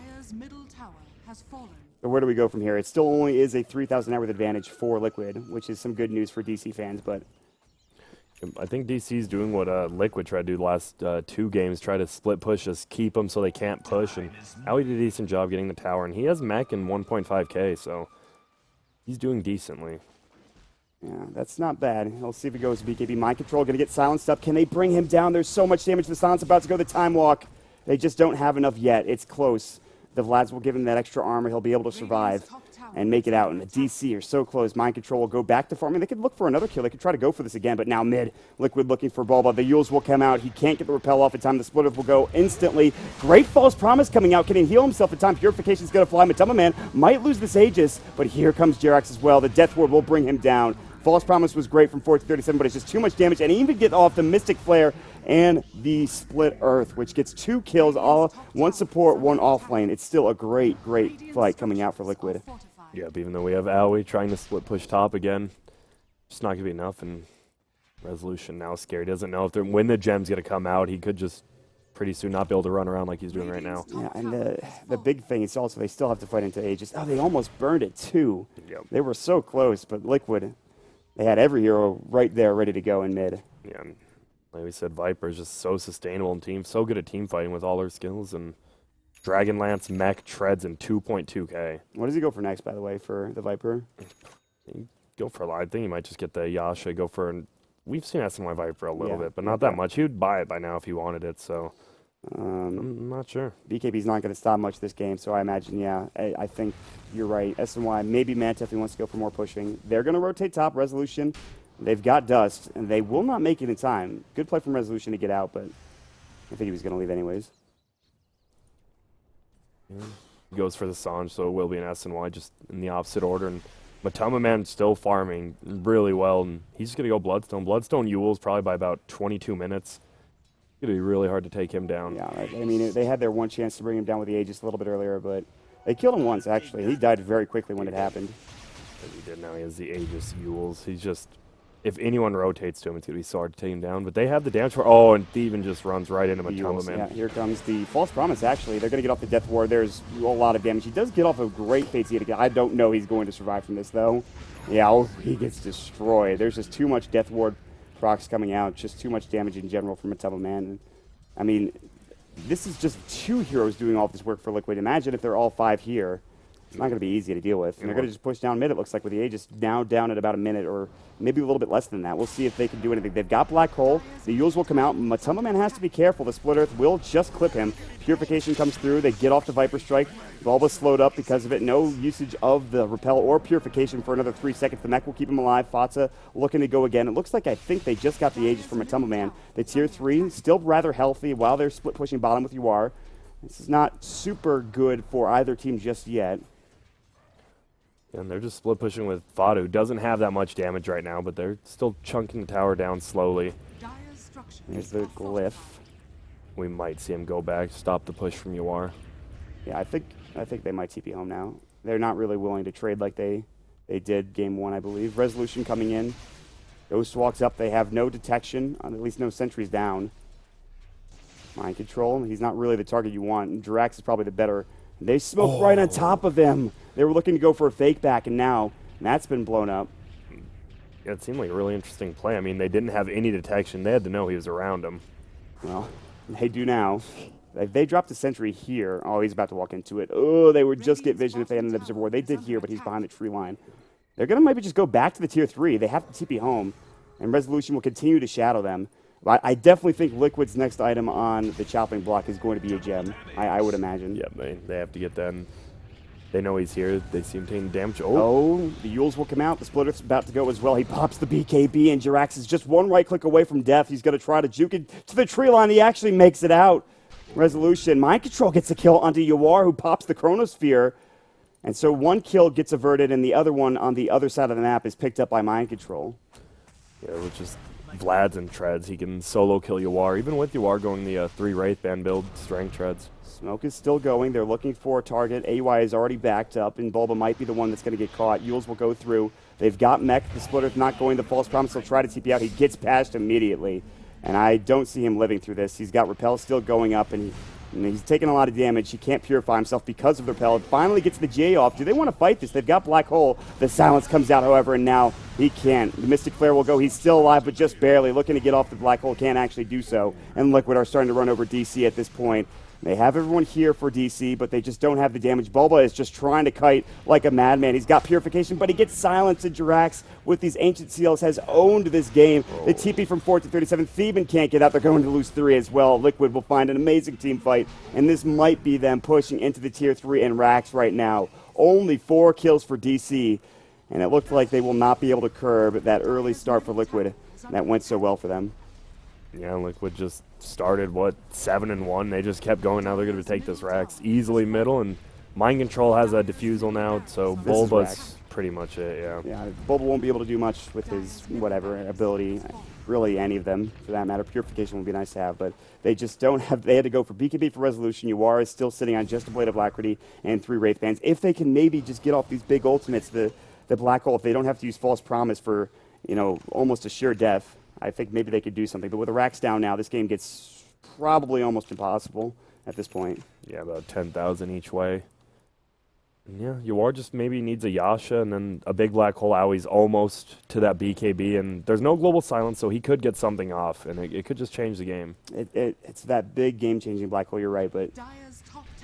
So where do we go from here? It still only is a 3,000 net worth advantage for Liquid, which is some good news for DC fans, but I think DC's doing what Liquid tried to do the last 2 games, try to split push, just keep them so they can't push. And Owie did a decent job getting the tower, and he has mech in 1.5k, so he's doing decently. Yeah, that's not bad. We'll see if it goes BKB. Mind Control going to get silenced up. Can they bring him down? There's so much damage. The Silence about to go the Time Walk. They just don't have enough yet. It's close. The Vlads will give him that extra armor. He'll be able to survive and make it out. And the DC are so close. Mind Control will go back to farming. They could look for another kill. They could try to go for this again, but now mid. Liquid looking for Bulba. The Yules will come out. He can't get the repel off in time. The Splitters will go instantly. Great False Promise coming out. Can he heal himself in time? Purification's going to fly. Matama Man might lose this Aegis, but here comes Jerax as well. The Death Ward will bring him down. False Promise was great from 4 to 37, but it's just too much damage. And even get off the Mystic Flare and the Split Earth, which gets 2 kills, all 1 support, 1 off lane. It's still a great fight coming out for Liquid. Yep, even though we have Owie trying to split push top again, just not going to be enough. And Resolution now scared. He doesn't know when the gem's going to come out. He could just pretty soon not be able to run around like he's doing right now. Yeah, and the big thing is also they still have to fight into Aegis. Oh, they almost burned it too. Yep. They were so close, but Liquid, they had every hero right there ready to go in mid. Yeah, Like we said, Viper is just so sustainable in team, so good at team fighting with all their skills. And Dragonlance, Mech, Treads, and 2.2k. What does he go for next, by the way, for the Viper? Go for a lot. I think he might just get the Yasha, go for... We've seen SNY Viper a little Yeah, bit, but not that much. He would buy it by now if he wanted it, so... I'm not sure. BKB's not going to stop much this game, so I imagine, yeah, I think you're right. SNY, maybe Manta if he wants to go for more pushing. They're going to rotate top. Resolution, they've got Dust, and they will not make it in time. Good play from Resolution to get out, but I think he was going to leave anyways. Yeah. He goes for the Sanj, so it will be an SNY just in the opposite order. And Matama Man still farming really well, and he's just going to go Bloodstone. Bloodstone Yules probably by about 22 minutes. It's going to be really hard to take him down. Yeah, I mean, they had their one chance to bring him down with the Aegis a little bit earlier, but they killed him once, actually. He died very quickly when it happened. As he did now, he has the Aegis Yules. He's just, if anyone rotates to him, it's going to be so hard to take him down. But they have the damage for, oh, and Thievin just runs right into Matama Man. Yeah, here comes the False Promise, actually. They're going to get off the Death Ward. There's a lot of damage. He does get off a great Fate's Edict. I don't know he's going to survive from this, though. Yeah, he gets destroyed. There's just too much Death Ward procs coming out, just too much damage in general from Matama Man. I mean, this is just 2 heroes doing all this work for Liquid. Imagine if they're all 5 here. It's not going to be easy to deal with. And they're going to just push down mid, it looks like, with the Aegis now down at about a minute or maybe a little bit less than that. We'll see if they can do anything. They've got Black Hole. The Yules will come out. Matama Man has to be careful. The Split Earth will just clip him. Purification comes through. They get off the Viper Strike. Bulba slowed up because of it. No usage of the Repel or Purification for another 3 seconds. The Mech will keep him alive. Fatsa looking to go again. It looks like I think they just got the Aegis from Matama Man. The Tier 3 still rather healthy while they're split pushing bottom with UR. This is not super good for either team just yet. And they're just split pushing with Fadu, who doesn't have that much damage right now, but they're still chunking the tower down slowly. There's the Glyph. We might see him go back, stop the push from UR. Yeah, I think they might TP home now. They're not really willing to trade like they did game 1, I believe. Resolution coming in. Ghost walks up. They have no detection, at least no sentries down. Mind control. He's not really the target you want. And Jirax is probably the better. They smoke right on top of him. They were looking to go for a fake back, and now that's been blown up. Yeah, it seemed like a really interesting play. I mean, they didn't have any detection. They had to know he was around them. Well, they do now. If they dropped a sentry here, oh, he's about to walk into it. Oh, they would just get vision if they had an observer ward. They did here, but he's behind the tree line. They're going to maybe just go back to the Tier 3. They have to TP home, and Resolution will continue to shadow them. I definitely think Liquid's next item on the chopping block is going to be a gem, I would imagine. Yeah, they have to get that. They know he's here. They see him taking damage. Oh, the Yules will come out. The Splitter's about to go as well. He pops the BKB, and Jirax is just one right click away from death. He's going to try to juke it to the tree line. He actually makes it out. Resolution. Mind Control gets a kill onto Yawar, who pops the Chronosphere. And so one kill gets averted, and the other one on the other side of the map is picked up by Mind Control. Yeah, which is Vlad's and Treads. He can solo kill Yawar, even with Yawar going the 3 Wraith Band build, Strength Treads. Smoke is still going. They're looking for a target. AY is already backed up, and Bulba might be the one that's going to get caught. Yules will go through. They've got Mech. The Splitter's not going the False Promise. He'll try to TP out. He gets past immediately, and I don't see him living through this. He's got Repel still going up, and he's taking a lot of damage. He can't purify himself because of the Repel. Finally gets the J off. Do they want to fight this? They've got Black Hole. The silence comes out, however, and now he can't. The Mystic Flare will go. He's still alive, but just barely. Looking to get off the Black Hole. Can't actually do so. And Liquid are starting to run over DC at this point. They have everyone here for DC, but they just don't have the damage. Bulba is just trying to kite like a madman. He's got Purification, but he gets silenced, and Jirax with these Ancient Seals has owned this game. The TP from 4 to 37. Theben can't get out. They're going to lose 3 as well. Liquid will find an amazing team fight, and this might be them pushing into the Tier 3 and Rax right now. Only 4 kills for DC, and it looked like they will not be able to curb that early start for Liquid that went so well for them. Yeah, Liquid just started, 7-1. They just kept going. Now they're going to take this Rax easily middle, and Mind Control has a defusal now, so Bulba's pretty much it, yeah. Yeah, Bulba won't be able to do much with his whatever ability, really any of them for that matter. Purification would be nice to have, but they just don't have, they had to go for BKB for Resolution. Yuara is still sitting on just a Blade of Alacrity and 3 Wraith Bands. If they can maybe just get off these big ultimates, the Black Hole, if they don't have to use False Promise for, almost a sure death, I think maybe they could do something. But with the Rax down now, this game gets probably almost impossible at this point. Yeah, about 10,000 each way. Yeah, Yawar just maybe needs a Yasha and then a big black hole Owie's almost to that BKB, and there's no global silence, so he could get something off, and it could just change the game. It's that big game-changing black hole. You're right, but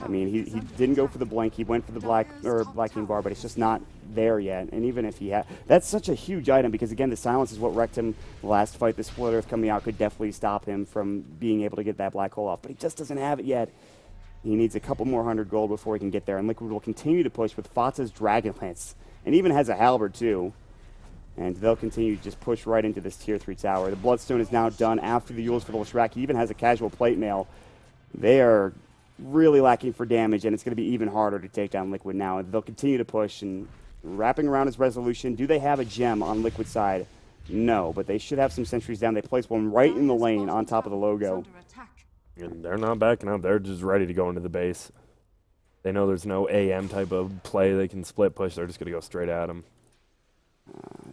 I mean, he didn't go for the blink. He went for the black king bar, but it's just not there yet. And even if he had, that's such a huge item because again, the silence is what wrecked him last fight. The Split Earth coming out could definitely stop him from being able to get that black hole off, but he just doesn't have it yet. He needs a couple more 100 gold before he can get there, and Liquid will continue to push with Fatsa's Dragon Lance, and even has a Halberd too. And they'll continue to just push right into this Tier 3 tower. The Bloodstone is now done after the Yules for the Leshrac. He even has a casual plate mail. They are really lacking for damage, and it's going to be even harder to take down Liquid now. And they'll continue to push, and wrapping around his resolution. Do they have a gem on Liquid side? No, but they should have some sentries down. They place one right in the lane on top of the logo. And they're not backing up. They're just ready to go into the base. They know there's no AM type of play they can split push. They're just going to go straight at him.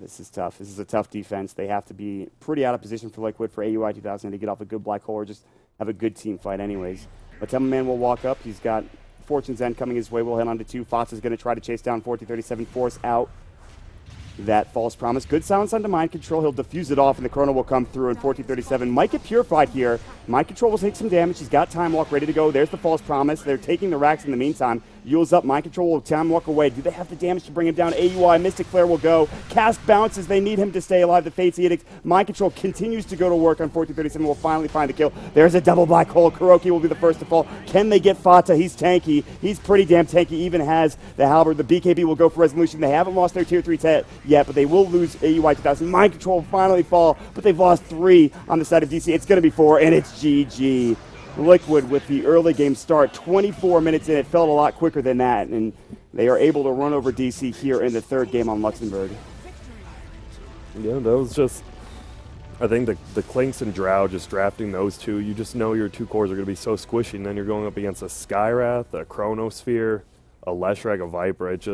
This is tough. This is a tough defense. They have to be pretty out of position for Liquid for AUI 2000 to get off a good black hole or just have a good team fight anyways. But Man will walk up. He's got Fortune's End coming his way. We'll head on to 2. Fox is going to try to chase down 4037, force out that false promise. Good silence onto Mind Control. He'll diffuse it off, and the Chrono will come through, and 1437 might get purified here. Mind Control will take some damage. He's got Time Walk ready to go. There's the false promise. They're taking the racks in the meantime. Yule's up. Mind Control will Time Walk away. Do they have the damage to bring him down? AUI, Mystic Flare will go. Cask bounces. They need him to stay alive. The Fate's Edict. Mind Control continues to go to work on 1437. Will finally find the kill. There's a double black hole. Kuroki will be the first to fall. Can they get Fata? He's tanky. He's pretty damn tanky. Even has the Halberd. The BKB will go for resolution. They haven't lost their tier 3 yet, but they will lose AUI 2000. Mind Control will finally fall, but they've lost 3 on the side of DC. It's going to be 4, and it's GG. Liquid with the early game start, 24 minutes in. It felt a lot quicker than that, and they are able to run over DC here in the 3rd game on Luxembourg. Yeah, that was just, I think the Clinks and Drow, just drafting those 2, you just know your 2 cores are going to be so squishy, and then you're going up against a Skywrath, a Chronosphere, a Leshrac, a Viper. It's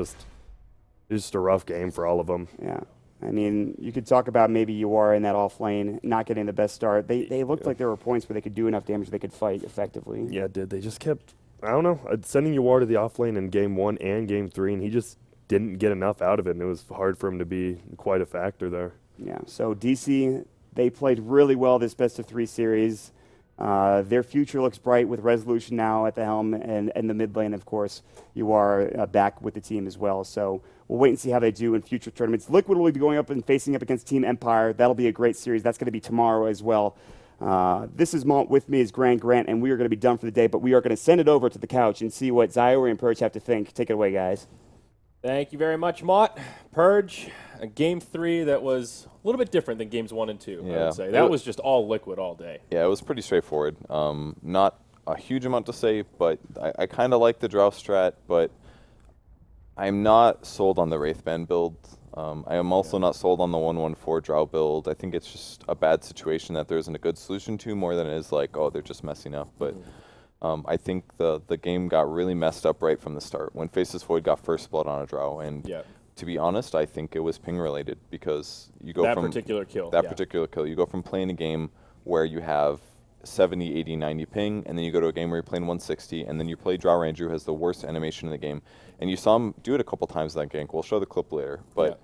just a rough game for all of them. Yeah. I mean, you could talk about maybe you are in that off lane, not getting the best start. They looked like there were points where they could do enough damage they could fight effectively. Yeah, it did. They just kept, I don't know, sending Yawar to the off lane in game 1 and game 3, and he just didn't get enough out of it, and it was hard for him to be quite a factor there. Yeah, so DC, they played really well this best-of-3 series. Their future looks bright with Resolution now at the helm, and the mid lane, of course, you are back with the team as well. So we'll wait and see how they do in future tournaments. Liquid will be going up and facing up against Team Empire. That'll be a great series. That's going to be tomorrow as well. This is Mont. With me is Grant, and we are going to be done for the day, but we are going to send it over to the couch and see what Zyori and Purge have to think. Take it away, guys. Thank you very much, Mott. Purge, a game 3 that was a little bit different than games 1 and 2, I would say. That was just all Liquid all day. Yeah, it was pretty straightforward. Not a huge amount to say, but I kind of like the Drow strat, but I'm not sold on the Wraithband build. I am also not sold on the 114 Drow build. I think it's just a bad situation that there isn't a good solution to, more than it is like, oh, they're just messing up. But I think the game got really messed up right from the start when Faceless Void got first blood on a Drow. And to be honest, I think it was ping related, because you go from particular kill. Particular kill. You go from playing a game where you have 70, 80, 90 ping, and then you go to a game where you're playing 160, and then you play Drow Ranger, who has the worst animation in the game. And you saw him do it a couple times in that gank. We'll show the clip later. But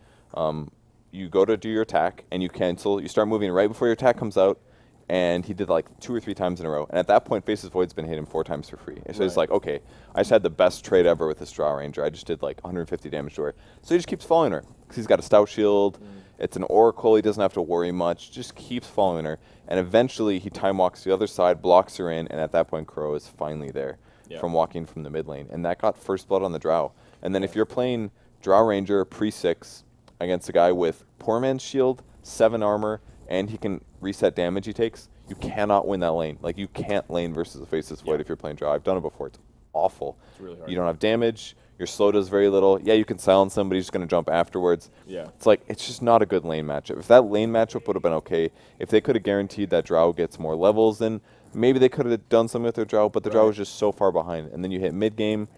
you go to do your attack, and you cancel. You start moving right before your attack comes out, and he did like 2 or 3 times in a row. And at that point, Faceless Void's been hitting 4 times for free. So it's like, okay, I just had the best trade ever with this Drow Ranger. I just did like 150 damage to her. So he just keeps following her, because he's got a stout shield. It's an Oracle. He doesn't have to worry much. Just keeps following her. And eventually, he time walks the other side, blocks her in, and at that point, Crow is finally there from walking from the mid lane. And that got first blood on the Drow. And then if you're playing Drow Ranger pre-6 against a guy with Poor Man's Shield, 7 armor, and he can reset damage he takes, you cannot win that lane. Like, you can't lane versus a Faceless Void if you're playing Drow. I've done it before. It's awful. It's really hard. You don't have damage. Your slow does very little. Yeah, you can silence him, but he's just going to jump afterwards. Yeah. It's like, it's just not a good lane matchup. If that lane matchup would have been okay, if they could have guaranteed that Drow gets more levels, then maybe they could have done something with their Drow, but the Drow was just so far behind. And then you hit mid-game,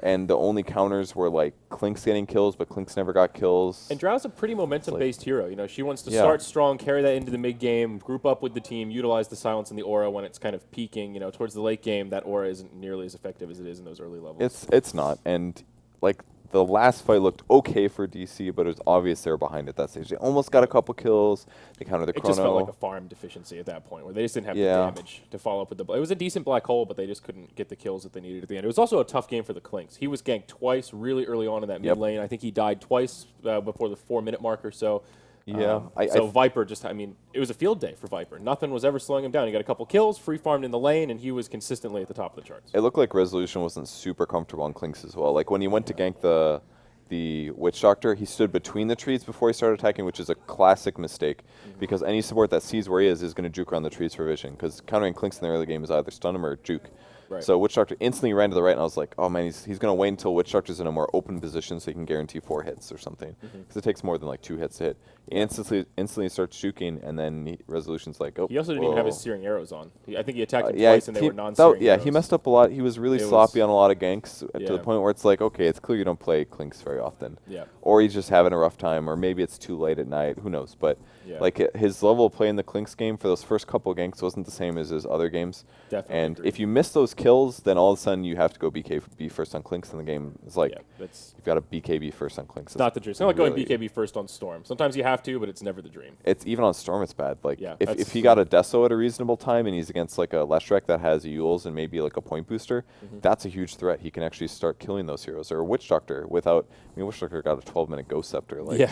and the only counters were like Clink's getting kills, but Clink's never got kills. And Drow's a pretty momentum-based hero. You know, she wants to start strong, carry that into the mid-game, group up with the team, utilize the silence and the aura when it's kind of peaking. You know, towards the late game, that aura isn't nearly as effective as it is in those early levels. It's not. And like the last fight looked okay for DC, but it was obvious they were behind at that stage. They almost got a couple kills. They countered the It chrono. just felt like a farm deficiency at that point, where they just didn't have the damage to follow up with the. It was a decent black hole, but they just couldn't get the kills that they needed at the end. It was also a tough game for the Clinks. He was ganked twice really early on in that mid lane. I think he died twice before the 4-minute mark or so. Yeah. So Viper just, it was a field day for Viper. Nothing was ever slowing him down. He got a couple kills, free farmed in the lane, and he was consistently at the top of the charts. It looked like Resolution wasn't super comfortable on Clinks as well. Like when he went to gank the Witch Doctor, he stood between the trees before he started attacking, which is a classic mistake because any support that sees where he is going to juke around the trees for vision, because countering Clinks in the early game is either stun him or juke. Right. So Witch Doctor instantly ran to the right, and I was like, oh man, he's going to wait until Witch Doctor's in a more open position so he can guarantee 4 hits or something, because it takes more than like 2 hits to hit. He instantly starts juking, and then Resolution's like, oh. He also didn't even have his searing arrows on. I think he attacked him twice, and they were non-searing arrows. Yeah, he messed up a lot. He was really sloppy on a lot of ganks to the point where it's like, okay, it's clear you don't play Clinks very often. Yeah. Or he's just having a rough time, or maybe it's too late at night. Who knows? But like his level of play in the Clinks game for those first couple of ganks wasn't the same as his other games. Definitely. And if you miss those kills, then all of a sudden you have to go BKB first on Clinks, and the game is like, you've got to BKB first on Clinks. It's not the dream. It's not like going BKB first on Storm. Sometimes you have to, but it's never the dream. It's even on Storm, it's bad. Like if he got a Deso at a reasonable time and he's against like a Leshrac that has Yules and maybe like a point booster, that's a huge threat. He can actually start killing those heroes. Or Witch Doctor without, Witch Doctor got a 12-minute Ghost Scepter. Like,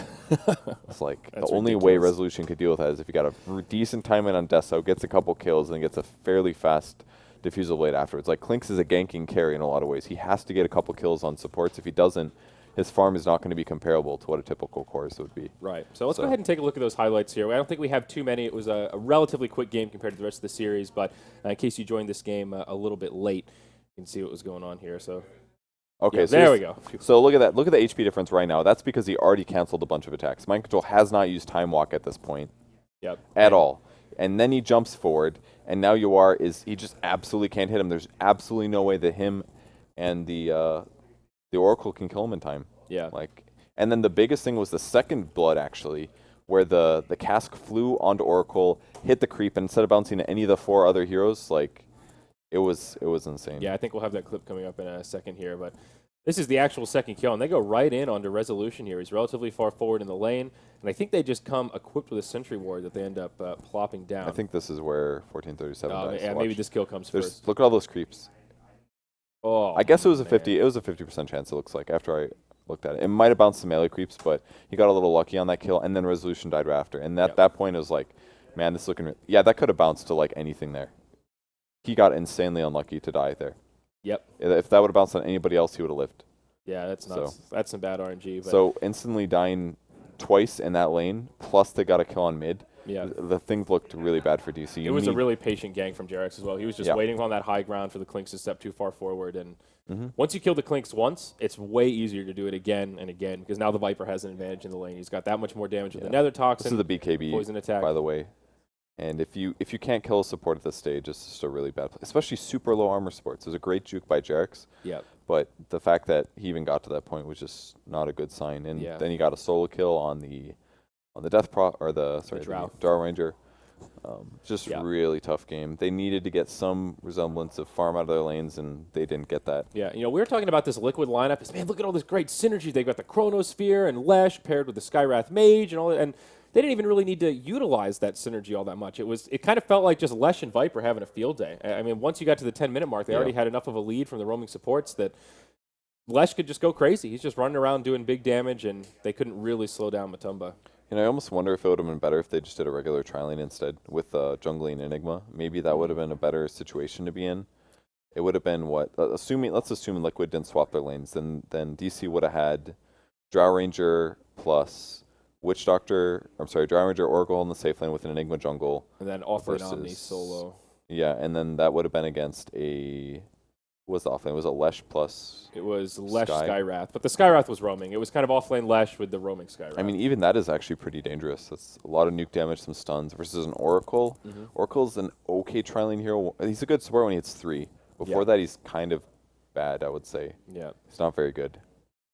it's like the only way Resolution could deal with that is if he got a decent time in on Deso, gets a couple kills, and gets a fairly fast Diffusal Blade afterwards. Like Clinks is a ganking carry in a lot of ways. He has to get a couple kills on supports. If he doesn't, his farm is not going to be comparable to what a typical chorus would be. Right. So let's go ahead and take a look at those highlights here. I don't think we have too many. It was a relatively quick game compared to the rest of the series, but in case you joined this game a little bit late, you can see what was going on here. So, okay, so there we go. So look at that. Look at the HP difference right now. That's because he already canceled a bunch of attacks. Mind Control has not used Time Walk at this point at all. And then he jumps forward, and now he just absolutely can't hit him. There's absolutely no way that him and the Oracle can kill him in time. Yeah. And then the biggest thing was the second blood, actually, where the cask flew onto Oracle, hit the creep, and instead of bouncing to any of the 4 other heroes, it was insane. Yeah, I think we'll have that clip coming up in a second here, but this is the actual second kill, and they go right in onto Resolution here. He's relatively far forward in the lane, and I think they just come equipped with a Sentry Ward that they end up plopping down. I think this is where 1437 dies. Yeah, maybe this kill comes first. Look at all those creeps. Oh, I guess it was a 50% chance, it looks like, after I looked at it. It might have bounced some melee creeps, but he got a little lucky on that kill, and then Resolution died right after. And at that point, it was like, man, this is looking... Yeah, that could have bounced to, like, anything there. He got insanely unlucky to die there. Yep. If that would have bounced on anybody else, he would have lived. Yeah, that's nuts. That's some bad RNG. But so instantly dying twice in that lane, plus they got a kill on mid. Yeah. The thing looked really bad for DC. It was a really patient gank from Jerax as well. He was just waiting on that high ground for the Clinks to step too far forward. And once you kill the Clinks once, it's way easier to do it again and again, because now the Viper has an advantage in the lane. He's got that much more damage with the Nether Toxin. This is the BKB, poison attack, by the way. And if you can't kill a support at this stage, it's just a really bad play. Especially super low armor supports. It was a great juke by Jerax. Yeah. But the fact that he even got to that point was just not a good sign. And then he got a solo kill on the Death Pro or the Drow Ranger. Just really tough game. They needed to get some resemblance of farm out of their lanes, and they didn't get that. Yeah, we were talking about this Liquid lineup. Man, look at all this great synergy. They've got the Chronosphere and Lesh paired with the Skywrath Mage and all that. And they didn't even really need to utilize that synergy all that much. It kind of felt like just Lesh and Viper having a field day. I mean, once you got to the 10-minute mark, they already had enough of a lead from the roaming supports that Lesh could just go crazy. He's just running around doing big damage, and they couldn't really slow down Matumba. I almost wonder if it would have been better if they just did a regular tri-lane instead with jungling Enigma. Maybe that would have been a better situation to be in. It would have been what? Let's assume Liquid didn't swap their lanes. Then DC would have had Drow Ranger plus Witch Doctor. Drow Ranger Oracle in the safe lane with an Enigma jungle. And then offlane Omni solo. Yeah, and then that would have been against what was the offlane? Was it Lesh plus? It was Lesh Skywrath, but the Skywrath was roaming. It was kind of offlane Lesh with the roaming Skywrath. I mean, even that is actually pretty dangerous. That's a lot of nuke damage, some stuns, versus an Oracle. Oracle's an okay tri-lane hero. He's a good support when he hits 3. Before that, he's kind of bad, I would say. Yeah. He's not very good.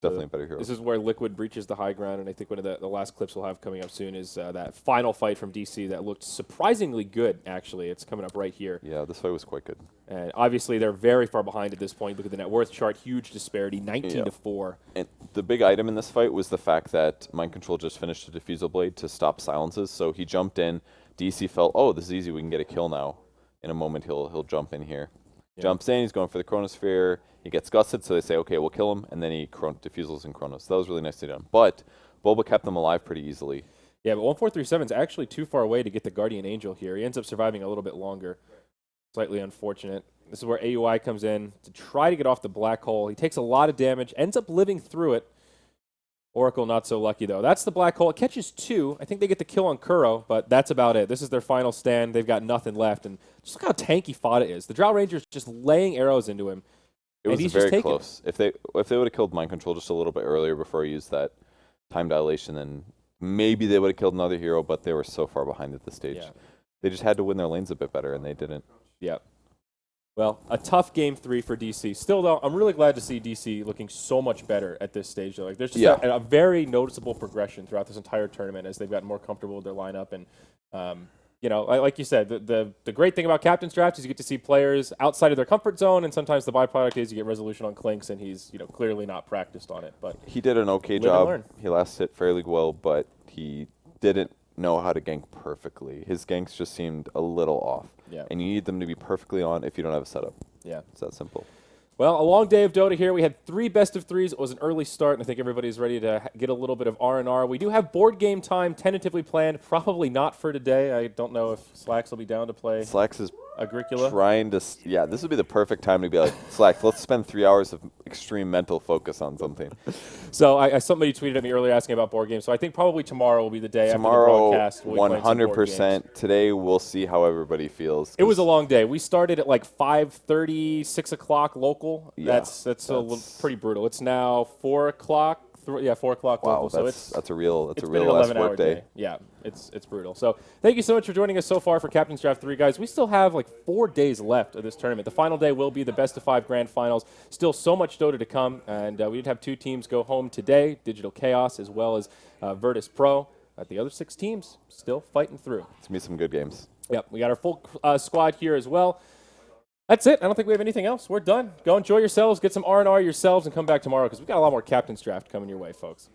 Definitely a better hero. This is where Liquid breaches the high ground, and I think one of the last clips we'll have coming up soon is that final fight from DC that looked surprisingly good, actually. It's coming up right here. Yeah, this fight was quite good. And obviously, they're very far behind at this point. Look at the net worth chart, huge disparity, 19-4. And the big item in this fight was the fact that Mind Control just finished a Diffusal Blade to stop silences, so he jumped in. DC felt, oh, this is easy, we can get a kill now. In a moment, he'll jump in here. Yeah. Jumps in, he's going for the Chronosphere. He gets gusted, so they say, okay, we'll kill him, and then he diffusals in Chronos. That was really nicely done. But Boba kept them alive pretty easily. Yeah, but 1437 is actually too far away to get the Guardian Angel here. He ends up surviving a little bit longer. Slightly unfortunate. This is where AUI comes in to try to get off the black hole. He takes a lot of damage, ends up living through it. Oracle not so lucky, though. That's the black hole. It catches 2. I think they get the kill on Kuro, but that's about it. This is their final stand. They've got nothing left. And just look how tanky Fada is. The Drow Ranger's just laying arrows into him. It was very close. If they would have killed Mind Control just a little bit earlier before he used that time dilation, then maybe they would have killed another hero, but they were so far behind at this stage. Yeah. They just had to win their lanes a bit better, and they didn't. Yeah. Well, a tough game 3 for DC. Still, though, I'm really glad to see DC looking so much better at this stage. Like, there's just a very noticeable progression throughout this entire tournament as they've gotten more comfortable with their lineup. And, you know, like you said, the great thing about Captain's Draft is you get to see players outside of their comfort zone, and sometimes the byproduct is you get resolution on Clinks, and he's, you know, clearly not practiced on it. But he did an okay job. He last hit fairly well, but he didn't know how to gank perfectly. His ganks just seemed a little off. Yeah. And you need them to be perfectly on if you don't have a setup. Yeah. It's that simple. Well, a long day of Dota here. We had 3 best of 3s. It was an early start, and I think everybody's ready to get a little bit of R&R. We do have board game time tentatively planned, probably not for today. I don't know if Slacks will be down to play. Slacks is Agricola. Trying to, yeah, this would be the perfect time to be like, Slacks, let's spend 3 hours of extreme mental focus on something. So somebody tweeted at me earlier asking about board games. So I think probably tomorrow will be the day after the broadcast. Tomorrow, 100%. Today, we'll see how everybody feels. It was a long day. We started at like 5:30, 6 o'clock local. Yeah, that's pretty brutal. It's now 4 o'clock. 4 o'clock local. So that's a real last work day. Yeah, it's brutal. So thank you so much for joining us so far for Captain's Draft 3, guys. We still have like 4 days left of this tournament. The final day will be the best of 5 grand finals. Still so much Dota to come, and we did have 2 teams go home today, Digital Chaos as well as Virtus Pro. The other 6 teams still fighting through. It's going to be some good games. Yep, we got our full squad here as well. That's it. I don't think we have anything else. We're done. Go enjoy yourselves, get some R&R yourselves, and come back tomorrow because we've got a lot more Captain's Draft coming your way, folks.